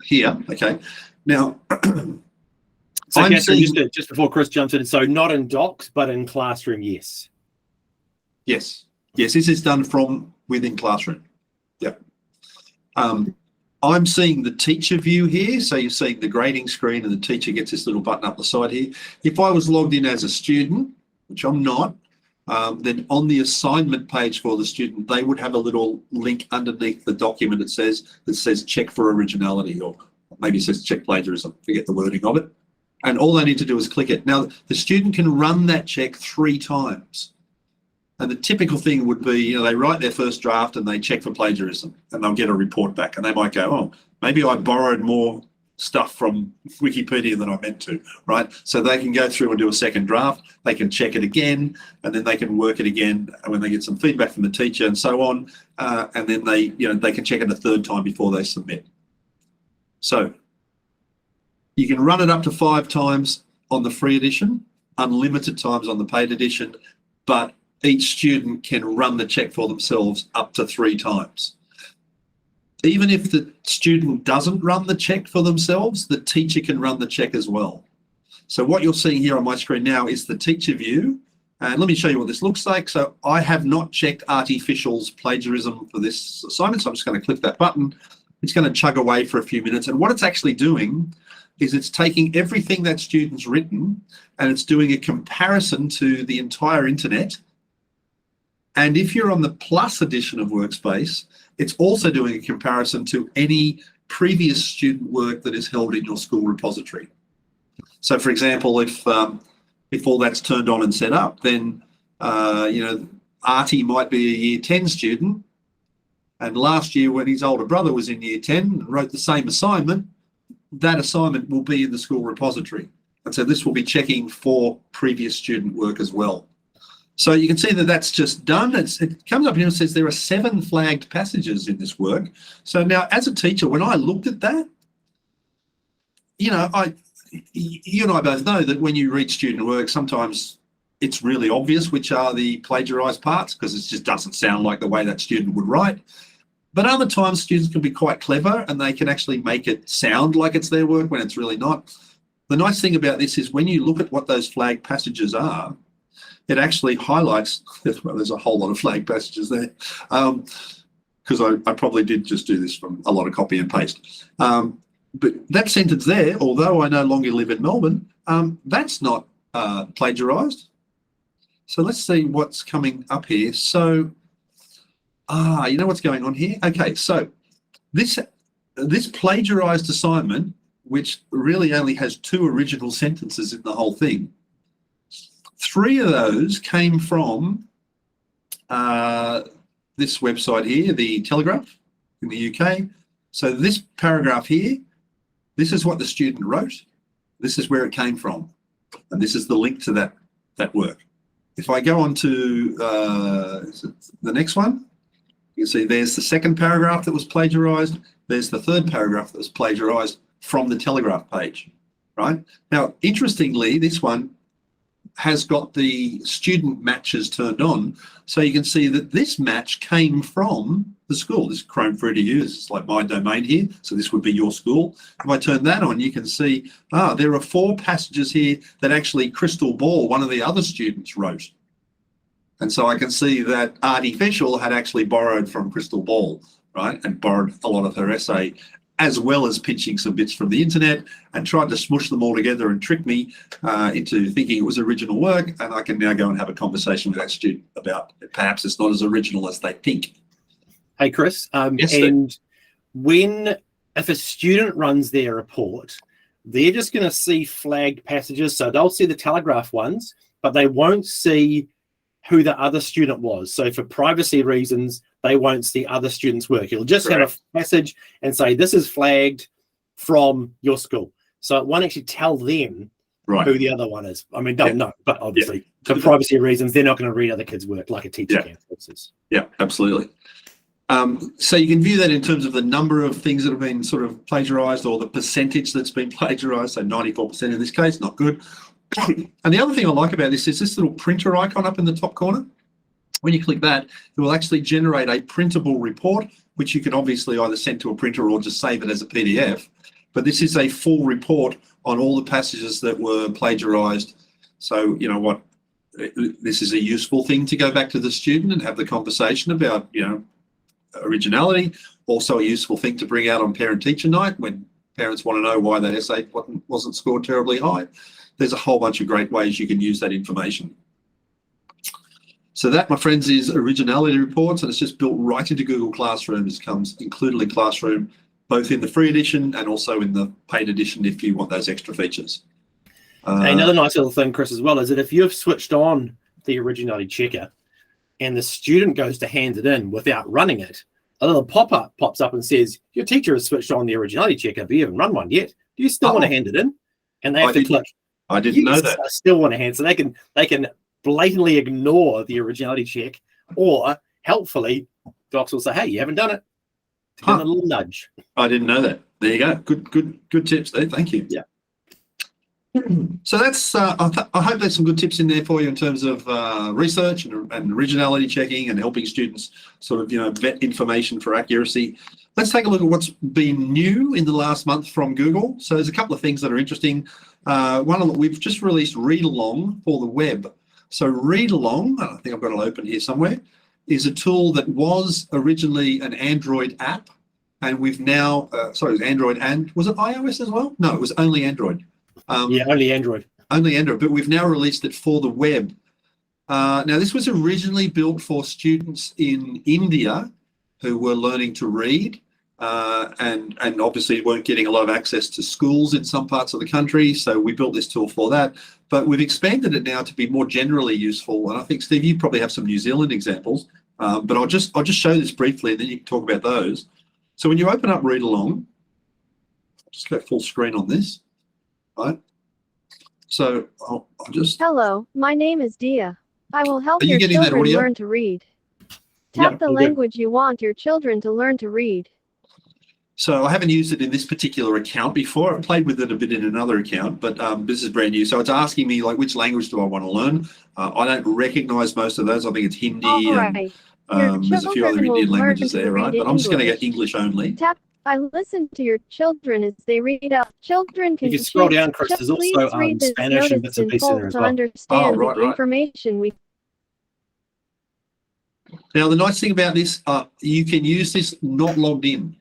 here. Okay. Now, so Catherine, just before Chris jumps in, so not in Docs, but in Classroom, yes. Yes. Yes, this is done from within Classroom. Yep. I'm seeing the teacher view here. So you're seeing the grading screen and the teacher gets this little button up the side here. If I was logged in as a student, which I'm not, then on the assignment page for the student, they would have a little link underneath the document that says check for originality, or maybe it says check plagiarism, forget the wording of it. And all they need to do is click it. Now, the student can run that check 3 times. And the typical thing would be, they write their first draft and they check for plagiarism and they'll get a report back and they might go, oh, maybe I borrowed more stuff from Wikipedia than I meant to, right? So they can go through and do a second draft, they can check it again, and then they can work it again when they get some feedback from the teacher and so on. And then they can check it a 3rd time before they submit. So you can run it up to 5 times on the free edition, unlimited times on the paid edition, but each student can run the check for themselves up to 3 times. Even if the student doesn't run the check for themselves, the teacher can run the check as well. So what you're seeing here on my screen now is the teacher view. And let me show you what this looks like. So I have not checked Artificial's plagiarism for this assignment, so I'm just going to click that button. It's going to chug away for a few minutes. And what it's actually doing is it's taking everything that student's written and it's doing a comparison to the entire internet. And if you're on the Plus edition of Workspace, it's also doing a comparison to any previous student work that is held in your school repository. So, for example, if all that's turned on and set up, then Artie might be a Year 10 student, and last year when his older brother was in Year 10 and wrote the same assignment, that assignment will be in the school repository. And so this will be checking for previous student work as well. So you can see that that's just done. It comes up here and says there are 7 flagged passages in this work. So now as a teacher, when I looked at that, you and I both know that when you read student work, sometimes it's really obvious which are the plagiarized parts because it just doesn't sound like the way that student would write. But other times students can be quite clever and they can actually make it sound like it's their work when it's really not. The nice thing about this is when you look at what those flagged passages are, it actually highlights, well, there's a whole lot of flag passages there, because I probably did just do this from a lot of copy and paste. But that sentence there, although I no longer live in Melbourne, that's not plagiarised. So let's see what's coming up here. So, you know what's going on here? Okay, so this plagiarised assignment, which really only has 2 original sentences in the whole thing, 3 of those came from this website here, the Telegraph in the UK. So this paragraph here, this is what the student wrote. This is where it came from. And this is the link to that work. If I go on to the next one, you can see there's the 2nd paragraph that was plagiarised. There's the 3rd paragraph that was plagiarised from the Telegraph page, right? Now, interestingly, this one has got the student matches turned on. So you can see that this match came from the school. This is Chrome free to use. It's like my domain here. So this would be your school. If I turn that on, you can see, there are 4 passages here that actually Crystal Ball, one of the other students, wrote. And so I can see that Artificial had actually borrowed from Crystal Ball, right? And borrowed a lot of her essay, as well as pinching some bits from the internet and tried to smush them all together and trick me into thinking it was original work. And I can now go and have a conversation with that student about perhaps it's not as original as they think. Hey, Chris, Yes, and if a student runs their report, they're just going to see flagged passages. So they'll see the Telegraph ones, but they won't see who the other student was. So for privacy reasons, they won't see other students' work. It'll just have a message and say, this is flagged from your school. So it won't actually tell them who the other one is. I mean, they'll know, but obviously for privacy reasons, they're not going to read other kids' work like a teacher can, for instance. Yeah, absolutely. So you can view that in terms of the number of things that have been sort of plagiarised or the percentage that's been plagiarised. So 94% in this case, not good. And the other thing I like about this is this little printer icon up in the top corner. When you click that, it will actually generate a printable report, which you can obviously either send to a printer or just save it as a PDF. But this is a full report on all the passages that were plagiarised. So, you know what, this is a useful thing to go back to the student and have the conversation about, originality. Also a useful thing to bring out on parent-teacher night when parents want to know why that essay wasn't scored terribly high. There's a whole bunch of great ways you can use that information. So that, my friends, is Originality Reports, and it's just built right into Google Classroom. It comes included in Classroom, both in the free edition and also in the paid edition if you want those extra features. Another nice little thing, Chris, as well, is that if you've switched on the Originality checker and the student goes to hand it in without running it, a little pop-up pops up and says, your teacher has switched on the Originality checker, but you haven't run one yet. Do you still want to hand it in? And they have to click. I didn't know that. I still want to hand. So they can blatantly ignore the Originality check, or helpfully, Docs will say, hey, you haven't done it. To give them a little nudge. I didn't know that. There you go. Good tips there. Thank you. Yeah. So that's, I hope there's some good tips in there for you in terms of research and originality checking and helping students sort of, vet information for accuracy. Let's take a look at what's been new in the last month from Google. So there's a couple of things that are interesting. One of them, we've just released Read Along for the web. So Read Along, I think I've got it open here somewhere, is a tool that was originally an Android app, and we've now, it was Android and, was it iOS as well? No, it was only Android. Only Android. Only Android, but we've now released it for the web. Now, this was originally built for students in India who were learning to read and obviously weren't getting a lot of access to schools in some parts of the country. So we built this tool for that. But we've expanded it now to be more generally useful. And I think, Steve, you probably have some New Zealand examples, but I'll just show this briefly and then you can talk about those. So when you open up Read Along, just go full screen on this, right? So I'll just... Hello, my name is Dia. I will help Are you your getting that children audio? learn to read. Tap the all good. language you want your children to learn to read. So I haven't used it in this particular account before. I played with it a bit in another account, but this is brand new. So it's asking me, like, which language do I want to learn? I don't recognize most of those. I think it's Hindi All and right. there's a few other children will Indian learn languages to there, right? read But I'm just going to go English. English only. Tap. I listen to your children as they read out. Children can If you scroll choose. down, Chris, there's also Please read this Spanish and notice bits and in pieces in full there as to well. understand right, the right. information we. Now, the nice thing about this, you can use this not logged in.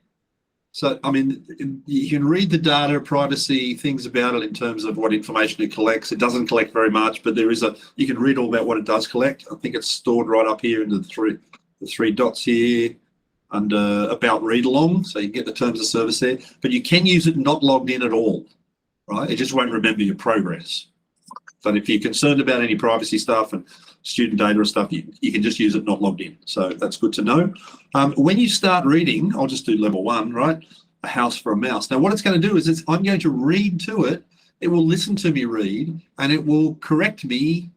So, I mean, you can read the data, privacy, things about it in terms of what information it collects. It doesn't collect very much, but you can read all about what it does collect. I think it's stored right up here into the three dots here under About Read Along. So you get the terms of service there, but you can use it not logged in at all, right? It just won't remember your progress. But if you're concerned about any privacy stuff and student data or stuff, you can just use it not logged in. So that's good to know. When you start reading, I'll just do level 1, right? A House for a Mouse. Now, what it's going to do is I'm going to read to it. It will listen to me read, and it will correct me,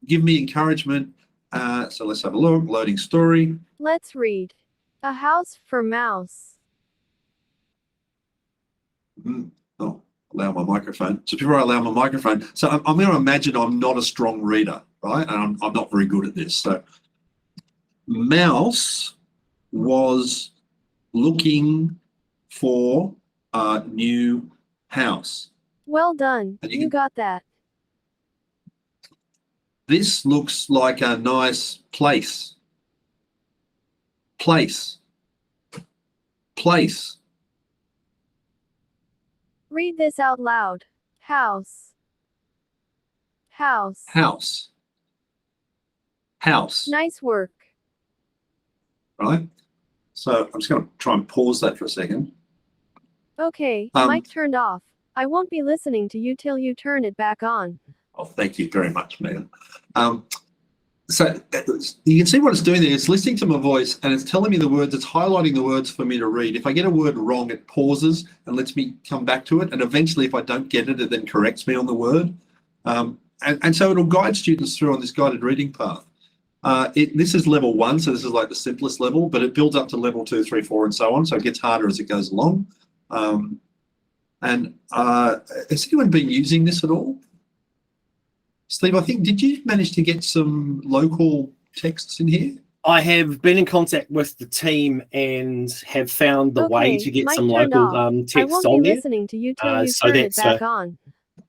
give me encouragement. So let's have a look. Loading story. Let's read. A House for Mouse. Oh, allow my microphone. So before I allow my microphone, so I'm going to imagine I'm not a strong reader, right? And I'm not very good at this. So Mouse was looking for a new house. Well done. And You got that. This looks like a nice place. Place. Read this out loud. House. House. House. Nice work. Right? So I'm just going to try and pause that for a second. Okay, Um, mic turned off. I won't be listening to you till you turn it back on. Oh, thank you very much, Megan. So you can see what it's doing there. It's listening to my voice and it's telling me the words. It's highlighting the words for me to read. If I get a word wrong, it pauses and lets me come back to it. And eventually, if I don't get it, it then corrects me on the word. And so it'll guide students through on this guided reading path. This is level 1, so this is like the simplest level, but it builds up to level 2, 3, 4, and so on. So it gets harder as it goes along. Has anyone been using this at all? Steve, I think, did you manage to get some local texts in here? I have been in contact with the team and have found the way Okay, to get mic some turned local I text won't on be there. listening to you till you so turn it that's, back on.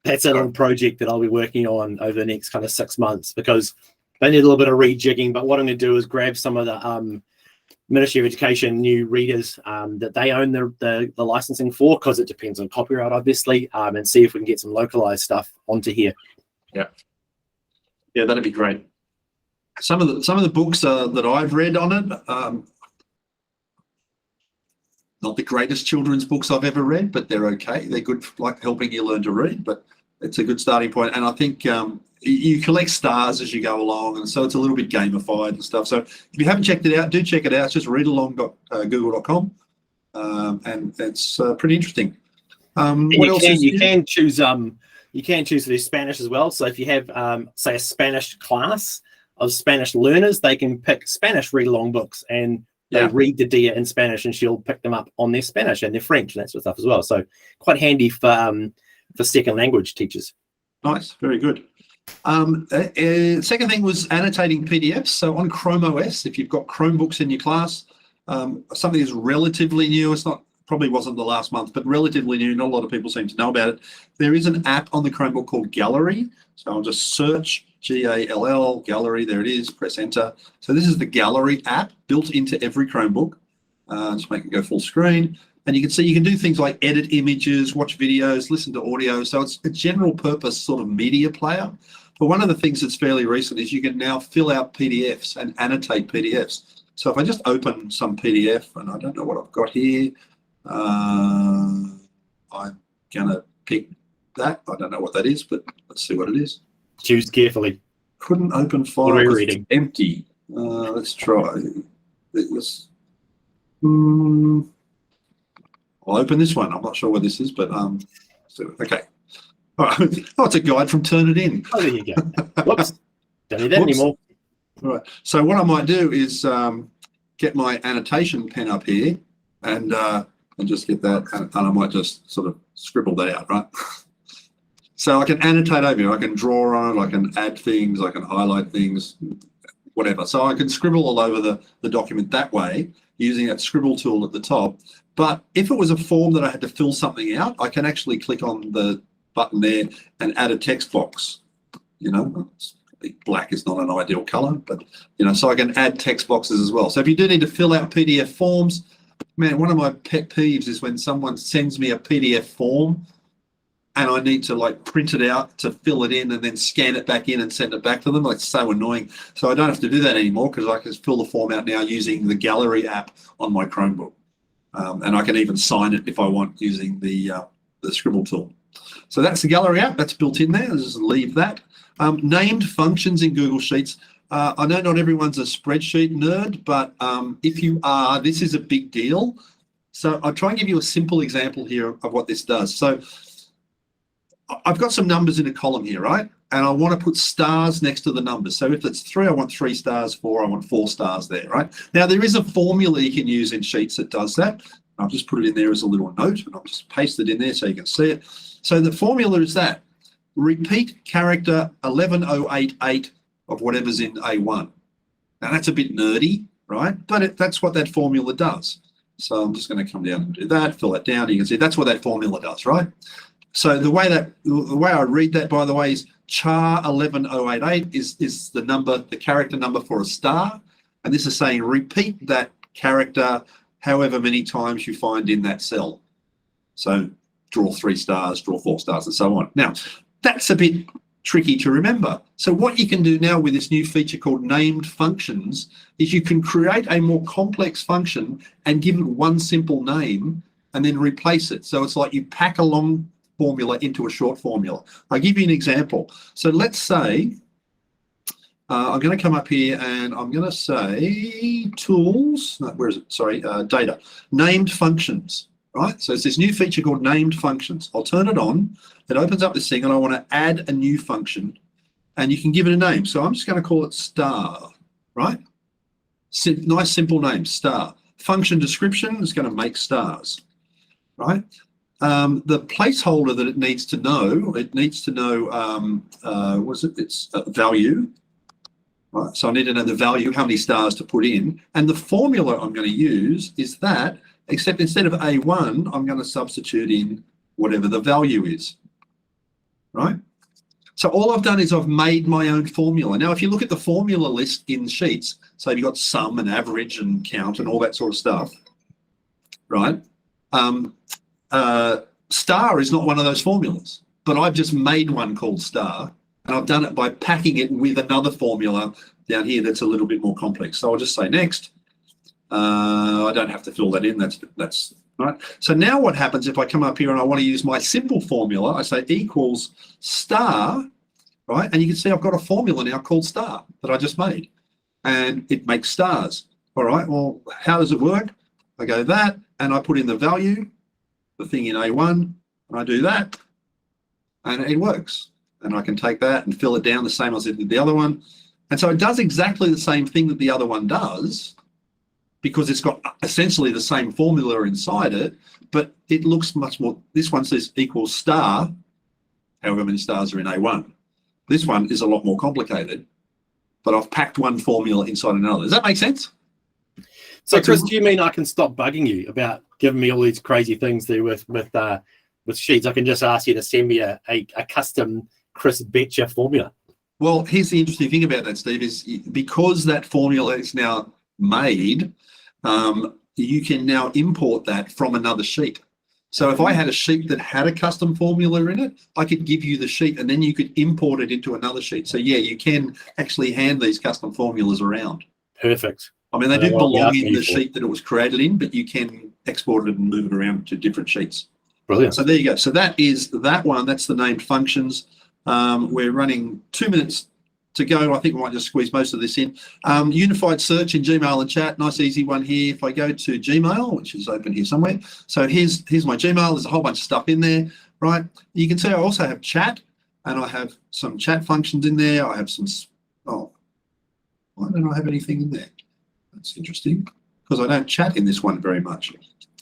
That's a little project that I'll be working on over the next kind of 6 months, because they need a little bit of rejigging. But what I'm going to do is grab some of the Ministry of Education new readers that they own the licensing for, because it depends on copyright, obviously, and see if we can get some localized stuff onto here. Yeah, that'd be great. Some of the books that I've read on it, not the greatest children's books I've ever read, but they're okay. They're good for like helping you learn to read, but it's a good starting point. And I think you collect stars as you go along, and so it's a little bit gamified and stuff. So if you haven't checked it out, do check it out. It's just readalong.google.com, and it's pretty interesting. What else? You can choose to do Spanish as well. So if you have say a Spanish class of Spanish learners, they can pick Spanish read-along books, and they read the Dia in Spanish, and she'll pick them up on their Spanish and their French and that sort of stuff as well. So quite handy for second language teachers. Nice, very good. Second thing was annotating PDFs. So on Chrome OS, if you've got Chromebooks in your class, something is relatively new. It's not, probably wasn't the last month, but relatively new. Not a lot of people seem to know about it. There is an app on the Chromebook called Gallery. So I'll just search Gall, Gallery. There it is. Press enter. So this is the Gallery app built into every Chromebook. Just make it go full screen. And you can see you can do things like edit images, watch videos, listen to audio. So it's a general purpose sort of media player. But one of the things that's fairly recent is you can now fill out PDFs and annotate PDFs. So if I just open some PDF, and I don't know what I've got here, I'm going to pick that. I don't know what that is, but let's see what it is. Choose carefully. Couldn't open file. What are we reading? Empty. Let's try. I'll open this one. I'm not sure what this is, but okay. All right. Oh, it's a guide from Turnitin. Oh, there you go. Whoops. Don't need that anymore. All right. So what I might do is get my annotation pen up here and just get that, and I might just sort of scribble that out, right? So I can annotate over here. I can draw on it. I can add things. I can highlight things, whatever. So I can scribble all over the document that way using that scribble tool at the top. But if it was a form that I had to fill something out, I can actually click on the button there and add a text box. You know, black is not an ideal color, but, you know, so I can add text boxes as well. So if you do need to fill out PDF forms, man, one of my pet peeves is when someone sends me a PDF form and I need to like print it out to fill it in and then scan it back in and send it back to them. Like, it's so annoying. So I don't have to do that anymore because I can fill the form out now using the Gallery app on my Chromebook. And I can even sign it if I want using the scribble tool. So that's the Gallery app. That's built in there. I'll just leave that. Named functions in Google Sheets. I know not everyone's a spreadsheet nerd, but if you are, this is a big deal. So I'll try and give you a simple example here of what this does. So I've got some numbers in a column here, right? And I want to put stars next to the numbers. So if it's 3, I want 3 stars, 4, I want 4 stars there, right? Now, there is a formula you can use in Sheets that does that. I'll just put it in there as a little note, and I'll just paste it in there so you can see it. So the formula is that repeat character 11088 of whatever's in A1. Now, that's a bit nerdy, right? But that's what that formula does. So I'm just going to come down and do that, fill that down. You can see that's what that formula does, right? So the way I read that, by the way, is char 11088 is the number, the character number for a star. And this is saying repeat that character however many times you find in that cell. So draw 3 stars, draw 4 stars, and so on. Now, that's a bit tricky to remember. So what you can do now with this new feature called named functions is you can create a more complex function and give it one simple name and then replace it. So it's like you pack a long formula into a short formula. I'll give you an example. So let's say I'm going to come up here and I'm going to say tools, no, where is it? Sorry, data, named functions, right? So it's this new feature called named functions. I'll turn it on. It opens up this thing and I want to add a new function and you can give it a name. So I'm just going to call it star, right? Nice simple name, star. Function description is going to make stars, right? The placeholder that it needs to know, it's value, right? So I need to know the value, how many stars to put in. And the formula I'm going to use is that, except instead of A1, I'm going to substitute in whatever the value is, right? So all I've done is I've made my own formula. Now, if you look at the formula list in Sheets, so you've got sum and average and count and all that sort of stuff, right? Star is not one of those formulas, but I've just made one called star, and I've done it by packing it with another formula down here that's a little bit more complex. So I'll just say next. I don't have to fill that in. That's right. So now what happens if I come up here and I want to use my simple formula? I say equals star, right? And you can see I've got a formula now called star that I just made, and it makes stars. All right. Well, how does it work? I go that, and I put in the value, the thing in A1, and I do that, and it works. And I can take that and fill it down the same as I did the other one. And so it does exactly the same thing that the other one does, because it's got essentially the same formula inside it, but it looks much more, this one says equals star, however many stars are in A1. This one is a lot more complicated, but I've packed one formula inside another. Does that make sense? So, Chris, do you mean I can stop bugging you about giving me all these crazy things to do with Sheets? I can just ask you to send me a custom Chris Betcher formula. Well, here's the interesting thing about that, Steve, is because that formula is now made, you can now import that from another sheet. So if I had a sheet that had a custom formula in it, I could give you the sheet and then you could import it into another sheet. So yeah, you can actually hand these custom formulas around. Perfect. I mean, they do belong in the sheet that it was created in, but you can export it and move it around to different sheets. Brilliant. So there you go. So that is that one. That's the named functions. We're running 2 minutes to go. I think we might just squeeze most of this in. Unified search in Gmail and chat. Nice, easy one here. If I go to Gmail, which is open here somewhere. So here's my Gmail. There's a whole bunch of stuff in there, right? You can see I also have chat, and I have some chat functions in there. I have some, why don't I have anything in there? That's interesting, because I don't chat in this one very much.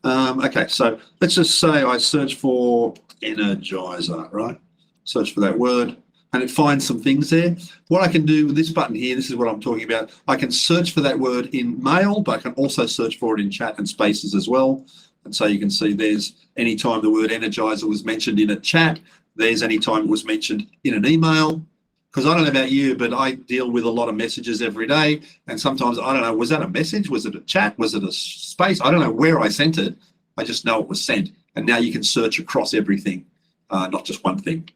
Okay, so let's just say I search for Energizer, right? Search for that word, and it finds some things there. What I can do with this button here, this is what I'm talking about. I can search for that word in mail, but I can also search for it in chat and spaces as well. And so you can see there's any time the word Energizer was mentioned in a chat, there's any time it was mentioned in an email. Because I don't know about you, but I deal with a lot of messages every day. And sometimes, I don't know, was that a message? Was it a chat? Was it a space? I don't know where I sent it. I just know it was sent. And now you can search across everything, not just one thing.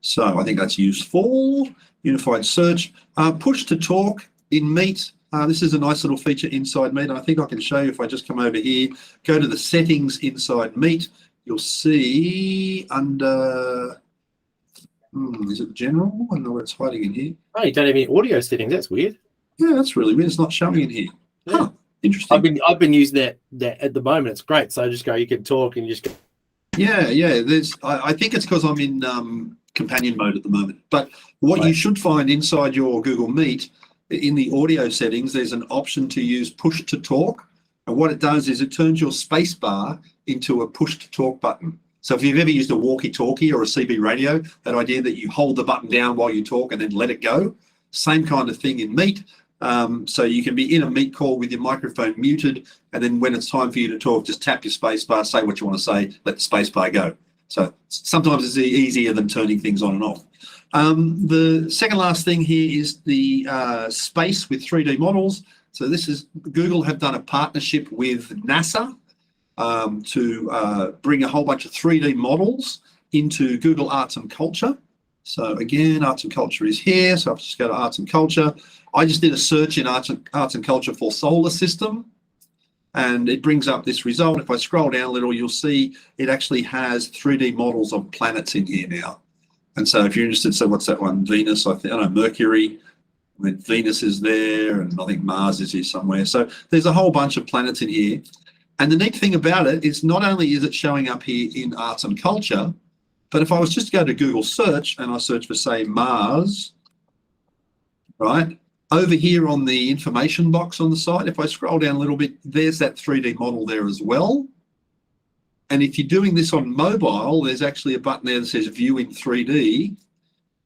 So I think that's useful. Unified search. Push to talk in Meet. This is a nice little feature inside Meet. I think I can show you if I just come over here, go to the settings inside Meet. You'll see under... is it general? I don't know where it's hiding in here. Oh, you don't have any audio settings. That's weird. Yeah, that's really weird. It's not showing in here. Huh, interesting. I've been using that at the moment. It's great. So I just go, you can talk and you just go. Yeah. I think it's because I'm in companion mode at the moment. But what you should find inside your Google Meet, in the audio settings, there's an option to use push to talk. And what it does is it turns your space bar into a push to talk button. So if you've ever used a walkie-talkie or a CB radio, that idea that you hold the button down while you talk and then let it go, same kind of thing in Meet. So you can be in a Meet call with your microphone muted, and then when it's time for you to talk, just tap your space bar, say what you want to say, let the space bar go. So sometimes it's easier than turning things on and off. The second last thing here is the space with 3D models. So this is, Google have done a partnership with NASA to bring a whole bunch of 3D models into Google Arts and Culture. So again, Arts and Culture is here. So I'll just go to Arts and Culture. I just did a search in Arts and Culture for solar system, and it brings up this result. If I scroll down a little, you'll see it actually has 3D models of planets in here now. And so if you're interested, so what's that one? Venus, I know Mercury. I mean, Venus is there, and I think Mars is here somewhere. So there's a whole bunch of planets in here. And the neat thing about it is not only is it showing up here in Arts and Culture, but if I was just to go to Google search and I search for, say, Mars, right, over here on the information box on the site, if I scroll down a little bit, there's that 3D model there as well. And if you're doing this on mobile, there's actually a button there that says View in 3D.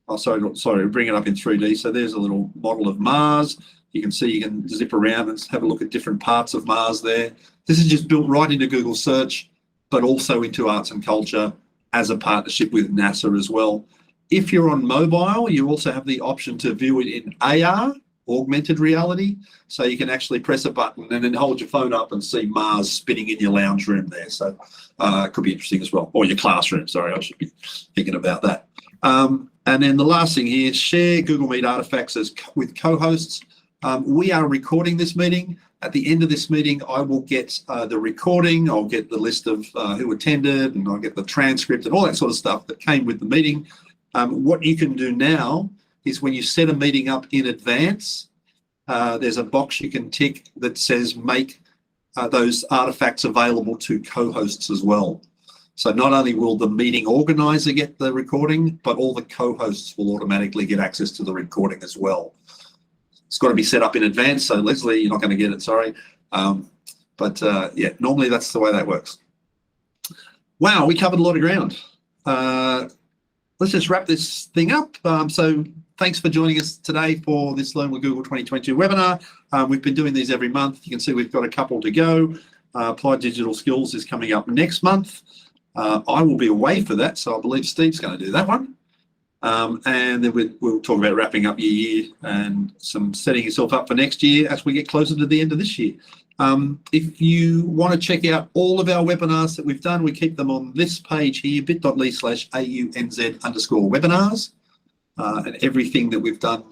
Oh, sorry, bring it up in 3D. So there's a little model of Mars. You can see you can zip around and have a look at different parts of Mars there. This is just built right into Google search, but also into Arts and Culture as a partnership with NASA as well. If you're on mobile, you also have the option to view it in AR, augmented reality. So you can actually press a button and then hold your phone up and see Mars spinning in your lounge room there. So it could be interesting as well. Or your classroom, sorry, I should be thinking about that. And then the last thing here, share Google Meet artifacts with co-hosts. We are recording this meeting. At the end of this meeting, I will get the recording, I'll get the list of who attended, and I'll get the transcript and all that sort of stuff that came with the meeting. What you can do now is when you set a meeting up in advance, there's a box you can tick that says make those artifacts available to co-hosts as well. So not only will the meeting organizer get the recording, but all the co-hosts will automatically get access to the recording as well. It's got to be set up in advance. So Leslie, you're not going to get it, sorry. Yeah, normally that's the way that works. Wow, we covered a lot of ground. Let's just wrap this thing up. So thanks for joining us today for this Learn with Google 2022 webinar. We've been doing these every month. You can see we've got a couple to go. Applied Digital Skills is coming up next month. I will be away for that, so I believe Steve's going to do that one. And then we'll talk about wrapping up your year and some setting yourself up for next year as we get closer to the end of this year. If you want to check out all of our webinars that we've done, we keep them on this page here, bit.ly/AUNZ_webinars. And everything that we've done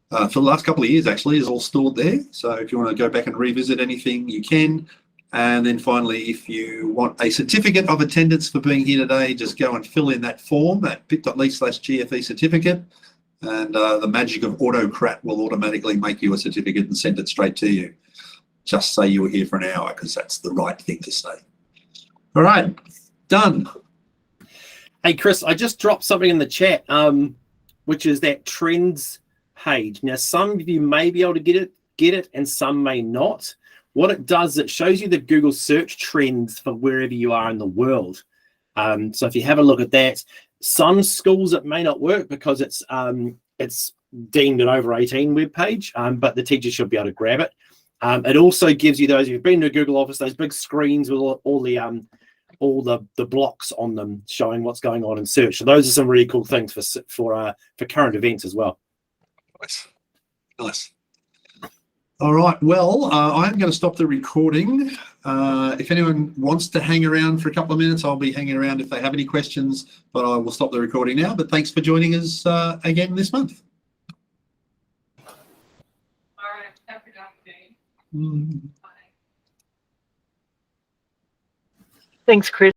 for the last couple of years actually is all stored there. So if you want to go back and revisit anything, you can. And then finally, if you want a certificate of attendance for being here today, just go and fill in that form at bit.ly/GFE certificate. And the magic of Autocrat will automatically make you a certificate and send it straight to you. Just say you were here for an hour, because that's the right thing to say. All right, done. Hey, Chris, I just dropped something in the chat, which is that trends page. Now, some of you may be able to get it, and some may not. What it does, it shows you the Google search trends for wherever you are in the world. So if you have a look at that, some schools it may not work because it's deemed an over 18 web page, but the teacher should be able to grab it. It also gives you those, if you've been to a Google Office, those big screens with all the blocks on them showing what's going on in search. So those are some really cool things for current events as well. Nice. All right, well, I'm going to stop the recording. If anyone wants to hang around for a couple of minutes, I'll be hanging around if they have any questions, but I will stop the recording now. But thanks for joining us again this month. All right, have a good day. Mm. Thanks, Chris.